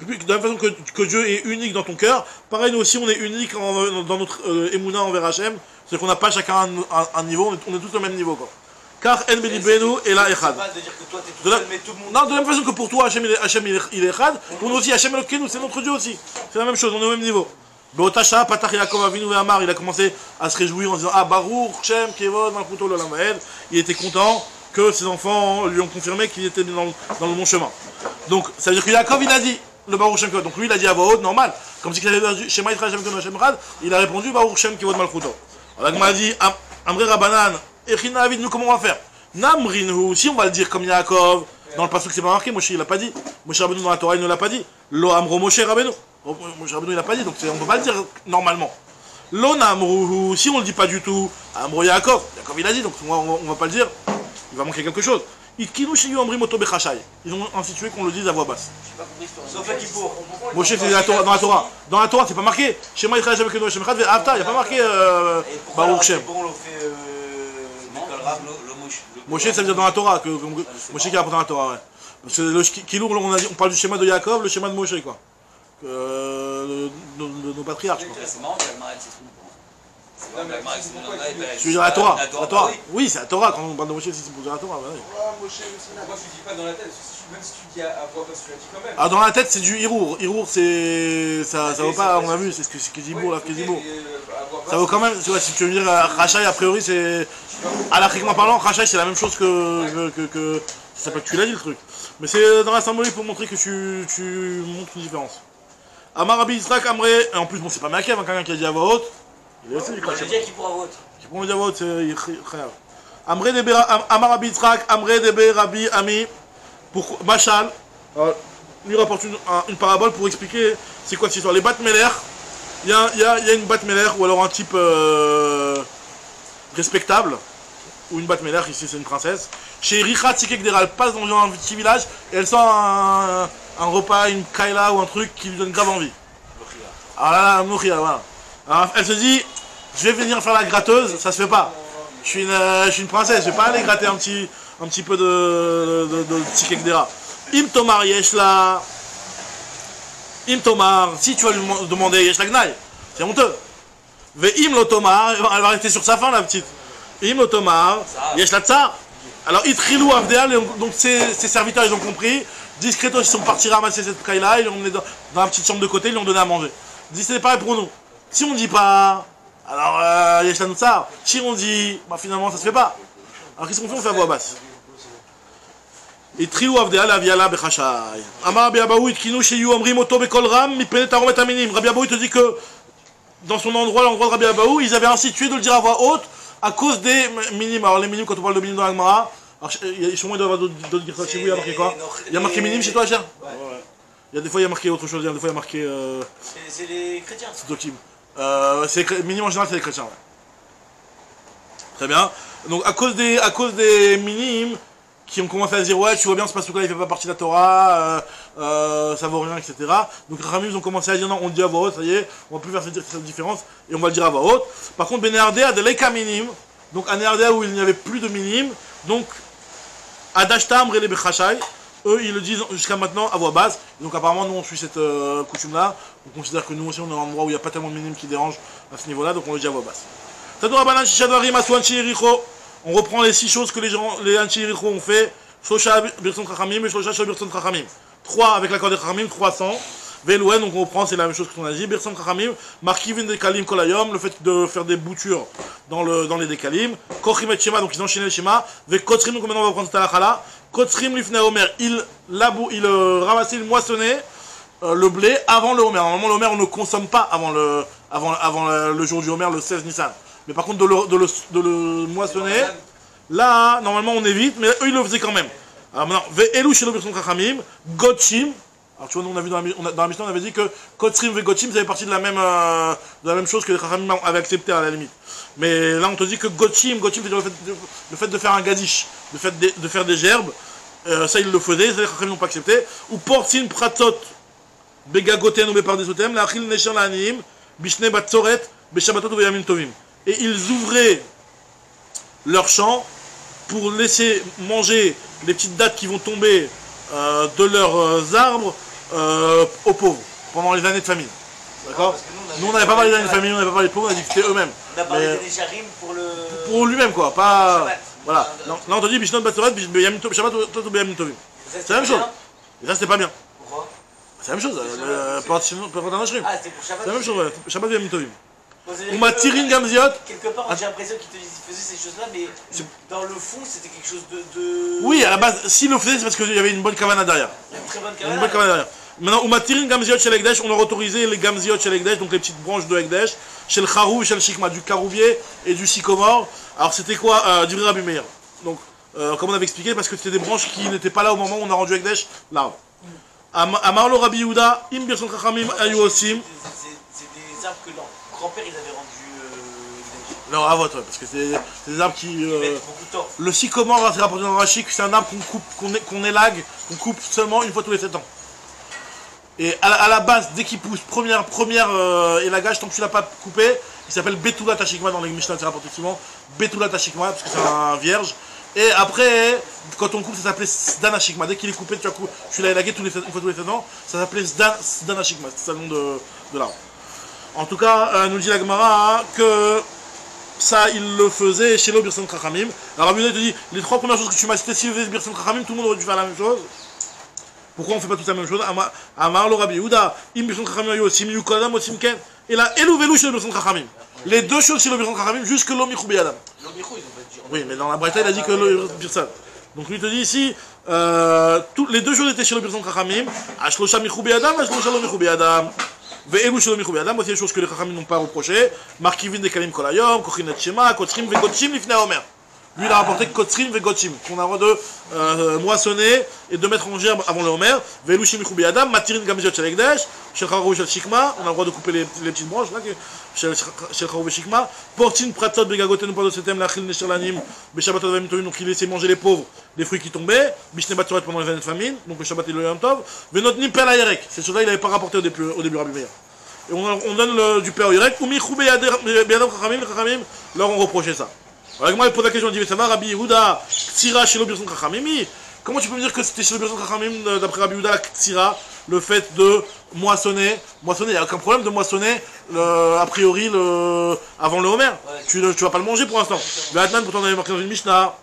S1: de la même façon que Dieu est unique dans ton cœur, pareil, nous aussi on est unique dans notre Emouna envers Hachem, c'est qu'on n'a pas chacun un niveau, on est tous au même niveau, quoi. Car En Belibenu Ela Echad. De la même façon que pour toi Hachem il est Echad, pour nous aussi Hachem Elokeinu c'est notre Dieu aussi. C'est la même chose, on est au même niveau. Beotasha Patach Yaakov Avinu Ve'amar, il a commencé à se réjouir en disant ah Baruch Shem Kevod Malchuto L'Olam Va'ed. Il était content que ses enfants lui ont confirmé qu'il était dans le bon chemin. Donc ça veut dire que Yaakov il a dit le Baruch Shem Kevod. Donc lui il a dit à voix haute normal, comme si il avait dit Shema Yisrael Hashem Kevod Hashem Echad, il a répondu Baruch Shem Kevod Malchuto. Alors il m'a dit Amrei Rabanan Echina Avid, nous comment on va faire? Namrinhu, si on va le dire comme Yaakov, dans le passage c'est pas marqué, Moshe il l'a pas dit. Moshe Rabbeinu dans la Torah il ne l'a pas dit. Lo Amro Moshe Rabbeinu. Moshe Rabbeinu il l'a pas dit, donc on peut pas le dire normalement. Lo Namruhu, si on le dit pas du tout, Amro Yaakov, Yaakov il a dit, donc on va pas le dire, il va manquer quelque chose. Itkinu Shiyu Amri Moto Bechashai. Ils ont institué qu'on le dise à voix basse.
S2: Sauf à Kippour.
S1: Moshe c'est dans la Torah. Dans la Torah c'est pas marqué. Shema Yisrael Hashem Elokeinu Hashem Echad Ve'ahavta, il n'y a pas marqué Baruch Shem. Moshe, ça veut dire dans la Torah, Moshe qui apporte dans la Torah, ouais. Parce que le Kilour, on parle du schéma de Yaakov, le schéma de Moshe, quoi. De nos patriarches, quoi.
S4: C'est marrant qu'elle m'arrête, c'est tout.
S1: Tu veux dire la Torah? La Torah. Oui, c'est la Torah, quand on parle de Moshe, c'est pour dire la Torah, ouais.
S5: Pourquoi tu dis pas dans la tête? Même si tu dis à voix basse, tu l'as dit quand même.
S1: Ah, dans la tête, c'est du Hirour. Hirour, c'est. Ça vaut pas, on a vu, c'est ce que Kizibour, là, Kizibour. Ça vaut quand même, tu vois, si tu veux dire Rachai, a priori, c'est. Alachiquement parlant, Rachai, c'est la même chose que. Ça s'appelle, tu l'as dit le truc. Mais c'est dans la symbolique pour montrer que tu montres une différence. Amar Rabbi Yitzhak Amré, en plus, bon, c'est pas Makev, hein, quelqu'un qui a dit à voix haute. Il est aussi,
S2: Moi j'ai dit à Kippour à vote.
S1: Qui pourrait dire à voix haute, c'est Chayav. Amar Rabbi Yitzhak Amré Debe Rabbi Ami. Pour Machal, lui rapporte une parabole pour expliquer c'est quoi cette histoire. Les Bat Meler, il y a une Bat Meler ou alors un type respectable, ou une Bat Meler, ici c'est une princesse. Chez Richa Tsikekdera, elle passe dans un petit village et elle sent un repas, une kaila ou un truc qui lui donne grave envie. Alors là, Moukhia, voilà. Alors, elle se dit, je vais venir faire la gratteuse, ça se fait pas. Je suis une princesse, je vais pas aller gratter un petit peu de Tsikekdera. Im Tomar Yeshla. Im Tomar, si tu vas lui demander Yeshla Gnaï, c'est honteux. Ve Im Lotomar, elle va rester sur sa fin la petite. Im Lotomar, Yeshla Tsar. Alors Itrilou Avdéal, donc ses serviteurs ils ont compris. Discretos ils sont partis ramasser cette caille-là, ils l'ont emmené dans la petite chambre de côté, ils lui ont donné à manger. Ils disent c'est pareil pour nous. Si on dit pas, alors Yeshla Tsar. Si on dit, bah finalement ça se fait pas. Alors qu'est-ce qu'on fait? On fait à voix basse. Et Trilou Avdéal Aviala Bechashai. Amar Rabbi Abaou Itkinu Sheyu Amrim Oto Bekol Ram Mipene Taromet Aminim. Rabbi Abaou te dit que dans son endroit, l'endroit de Rabbi Abaou, ils avaient institué de le dire à voix haute à cause des minimes. Alors les minimes, quand on parle de minimes dans l'Agmara, chez moi il doit y avoir d'autres dire ça chez vous, il y a marqué quoi? Il y a marqué minime chez toi, cher? Ouais. Il y a des fois il y a marqué autre chose, il y a des fois il y a marqué.
S2: C'est les chrétiens.
S1: C'est Dokim. Minime en général c'est les chrétiens, ouais. Très bien. Donc à cause des minimes qui ont commencé à dire ouais tu vois bien ce passe là il fait pas partie de la Torah, ça vaut rien, etc. Donc les Ramim ont commencé à dire non on le dit à voix haute, ça y est, on va plus faire cette différence et on va le dire à voix haute. Par contre Benardea de l'Eka minime, donc à Nerdea où il n'y avait plus de minime, donc Adashtam Rele Bechashai, eux ils le disent jusqu'à maintenant à voix basse. Donc apparemment nous on suit cette coutume là, on considère que nous aussi on est dans un endroit où il n'y a pas tellement de minimes qui dérangent à ce niveau là, donc on le dit à voix basse. On reprend les 6 choses que les Anchi-Yericho ont fait. Shosha Birson Chachamim et Shosha Birson Chachamim. 3 avec l'accord des Chachamim, 300. Velouen, donc on reprend, c'est la même chose que on a dit. Birson Chachamim, Markivin Dekalim Kolayom, le fait de faire des boutures dans les Dekalim. Kochim et Shema, donc ils enchaînaient le Shema. Vekotrim, donc maintenant on va prendre cette halakha-là. Kotrim Lifnei Omer, il ramassait, il moissonnait le blé avant le Homer. Normalement le Homer on ne consomme pas avant le jour du Homer, le 16 Nissan. Mais par contre, de le moissonner, là, normalement, on évite, mais eux, ils le faisaient quand même. Alors maintenant, Ve'elu shelo birson chachamim, Gotchim. Alors tu vois, nous, on a vu dans la Mishnah, on avait dit que Kotrim ve Gotchim, ça fait partie de la même chose que les chachamim avaient accepté à la limite. Mais là, on te dit que Gotchim, c'est le fait de faire un gadish, de faire des gerbes. Ça, ils le faisaient, ça, les chachamim n'ont pas accepté. Ou Portsin Pratot Begagoten ou Bepardesotem, la Achil Neshar La'anim, Bishne Batzoret, Beshabbatot ou Beyamim Tovim. Et ils ouvraient leurs champs pour laisser manger les petites dattes qui vont tomber de leurs arbres aux pauvres pendant les années de famine. D'accord? Nous on n'avait pas parlé des années de famine, on n'avait pas parlé de pauvres, on a dit que c'était eux-mêmes.
S2: On a parlé des Nécharim
S1: pour lui-même quoi, pas. Voilà. Là on te dit Bishnot Batzoret, Shabbatot ou Beyamim Tovim. C'est la même chose. Et ça c'était pas bien.
S2: Pourquoi?
S1: C'est la même chose.
S2: Ah,
S1: c'est pour Shabbat.
S2: C'est la même chose,
S1: Shabbat Beyamim Tovim.
S2: Ou
S1: ma Tirin Gamziot.
S2: Quelque part, j'ai l'impression qu'ils faisaient ces choses-là, mais dans le fond, c'était quelque chose de...
S1: Oui, à la base, s'ils le faisaient, c'est parce qu'il y avait une bonne cavana derrière.
S2: Une très bonne
S1: Une bonne cavana derrière. Maintenant, ou ma Tirin Gamziot chez l'Ekdesh, on a autorisé les Gamziot chez l'Ekdesh, donc les petites branches de Ekdesh, chez le Charou et chez le Shikma, du Caroubier et du Sycomore. Alors, c'était quoi du Rabbi Meir. Donc, comme on avait expliqué, parce que c'était des branches qui n'étaient pas là au moment où on a rendu Ekdesh l'arbre. Amarlo Rabbi Yehuda, Im Birson Chachamim Ayu Osim.
S2: C'est des arbres que leur grand-père, ils avaient rendus...
S1: Non, à votre, parce que c'est des arbres qui...
S2: beaucoup de temps.
S1: Le sycomore, c'est rapporté dans Rashi, c'est un arbre qu'on élague, qu'on coupe seulement une fois tous les 7 ans. Et à la base, dès qu'il pousse, première élagage, tant que tu l'as pas coupé, il s'appelle Betula Tashikma dans les Mishnah, c'est rapporté souvent, Betula Tashikma, parce que c'est un vierge. Et après, quand on coupe, ça s'appelait Sdan Ashikma. Dès qu'il est coupé, tu l'as élagué une fois tous les 7 ans, ça s'appelait Sdan Ashikma, c'est le nom de l'arbre. En tout cas, nous dit la Gemara que ça, il le faisait chez le Birson Chachamim. Alors, Rabbi Yehuda te dit, les 3 premières choses que tu m'as citées, si le Birson Chachamim, tout le monde aurait dû faire la même chose. Pourquoi on ne fait pas tous la même chose? Amar le Rabbi Yehuda, Im Birson Chachamim ayo osim yu kodam osim ken. Et là, elu velu chez le Birson Chachamim. Les deux choses chez le Birson Chachamim, jusque l'omichou beyadam.
S2: L'omichou, ils ont pas dit.
S1: Oui, mais dans la Braïta, il a dit que le Birson. Donc, lui te dit ici, les deux choses étaient chez le Birson Chachamim, Ashlosha michou beyadam, Ashlosha l'omichou beyadam. Ve'elu shelo michou beyadam, voici les choses que les Chachamim n'ont pas reprochées. Markivin de kalim kolayom, kochinet shema, kotrim ve'gotchim lifnei Omer. Lui, il a rapporté kotrim ve'gotchim, qu'on a le droit de moissonner et de mettre en gerbe avant le Homer. Ve'elu shelo michou beyadam, matirin gamziot shel Ekdesh, shel Charou shel Shikma, on a le droit de couper les petites branches, là, shel Charou Shikma. Portin pratot begagoten ou pardosetem lachil neshar lanim, beshabbatot vayamim tovim, donc il laissait manger les pauvres les fruits qui tombaient, bishne batzoret pendant les années de famine, donc le Shabbat et le Yom Tov. Ve'notnim per la-yerek, ces choses-là, il n'avait pas rapporté au début Rabbi Meir. Et on donne du père au Yerek, ou michou beyadam chachamim, les chachamim leur ont reproché ça. Alors moi, il pose la question, on dit, ça va, Rabbi Yehuda, Ksira chez le Birson Chachamim. Comment tu peux me dire que c'était chez le Birson Chachamim, d'après Rabbi Yehuda, la Ksira, le fait de moissonner, il n'y a aucun problème de moissonner, a priori, avant le Homer. Tu vas pas le manger pour l'instant. Le Hatman, pourtant, on avait marqué dans une Mishnah,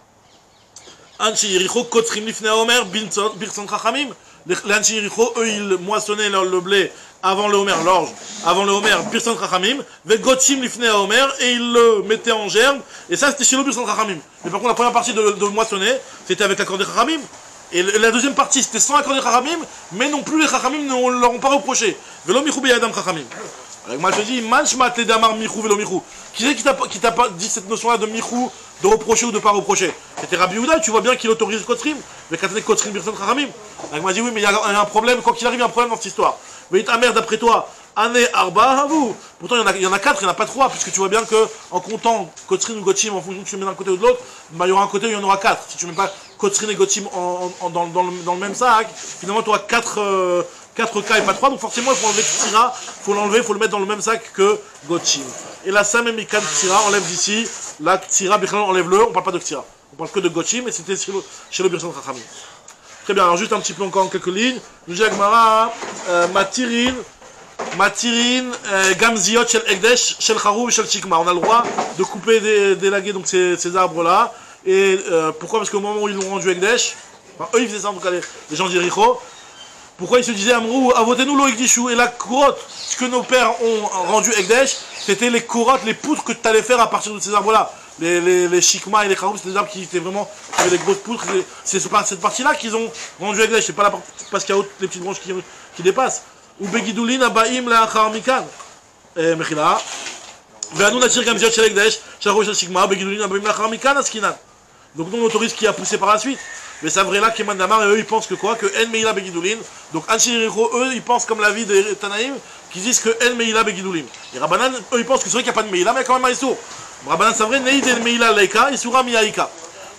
S1: Anchi Yericho, Kotrim Lifnei Homer, Birson Chachamim. Les Anchi Yericho, eux, ils moissonnaient le blé avant le Homer, l'orge, avant le Homer, Birson Chachamim, Vegotchim Lifnei Homer, et ils le mettaient en germe, et ça c'était chez le Birson Chachamim. Mais par contre, la première partie de moissonner, c'était avec l'accord des Chachamim, et la deuxième partie, c'était sans l'accord des Chachamim, mais non plus les Chachamim ne leur ont pas reproché. Velo Michou Beyadam Chachamim. Alors moi je te dis, Manchmat le Damar Michou Velo Michou. Qui c'est qui t'a pas dit cette notion-là de Michou, de reprocher ou de pas reprocher? C'était Rabbi Yehuda, tu vois bien qu'il autorise Kotrim, mais quand il Kotrim Birson Chachamim. Alors moi dit oui, mais il y a un problème, quoi qu'il arrive, il y a un problème dans cette histoire. Mais ta mère, d'après toi, Ané Arba Havou. Pourtant, il y en a 4, il n'y en a pas 3, puisque tu vois bien que en comptant Kotrin ou Gotchim, en fonction que tu mets d'un côté ou de l'autre, bah, il y aura un côté où il y en aura 4. Si tu ne mets pas Kotrin et Gotchim dans le même sac, finalement, tu auras 4 cas et pas 3, donc forcément, il faut enlever Ksira, il faut le mettre dans le même sac que Gotchim. Et la Samem Mikan Ksira, enlève d'ici, la Ksira, enlève-le, on parle pas de Ksira, on parle que de Gotchim, et c'était chez le Birson Chachamim. Très bien, alors juste un petit peu encore en quelques lignes. Nous dit Agmara, Matirin, Gamziot, Shel Ekdesh, Shel Charou, Shel Shikma. On a le droit de couper, d'élaguer donc ces arbres-là. Et pourquoi? Parce qu'au moment où ils l'ont rendu Ekdesh, enfin, eux ils faisaient ça en tout cas, les gens d'Yericho. Pourquoi ils se disaient Amrou, avotenu lo Ekdishu? Et la courotte, ce que nos pères ont rendu Ekdesh, c'était les courottes, les poutres que tu allais faire à partir de ces arbres-là. Les Shikma et les Charou, c'était des arbres qui étaient vraiment, qui avaient des grosses poutres. C'est cette partie-là qu'ils ont rendu Ekdesh. C'est pas la partie, parce qu'il y a les petites branches qui dépassent. Ou Begidulin Abaim la Charmikan. Mechila. Ve'anu Natir Gamziot Shel Ekdesh, Shel Charou Shel Shikma, Begidulin Abaim la Charmikan Askinan. Donc nous on autorise qui a poussé par la suite. Mais c'est vrai là qu'Eman Damar, et eux ils pensent que quoi? Que En Meila Begidulin. Donc Anchi Yericho, eux ils pensent comme l'avis des Tanaïm, qui disent que En Meila Begidulin. Les Rabbanan, eux ils pensent que c'est vrai qu'il n'y a pas de Meila, mais il y a quand même un Issour. Rabbanan c'est vrai, Neid El Meila Leika, Issoura Miyaika.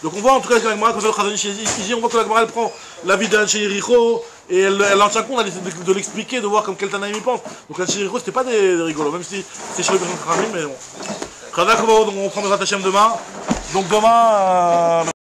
S1: Donc on voit en tout cas que la Gemara, quand le Chazon Ishi, on voit que la Gemara elle prend l'avis d'Anche Yericho et elle en tient compte, elle essaie de l'expliquer, de voir comme quel Tanaïm il pense. Donc Anche Yericho c'était pas des rigolos, même si c'est chez le Béchon Khamim, mais bon. Chazak, on prend nos Hashem demain. Donc demain.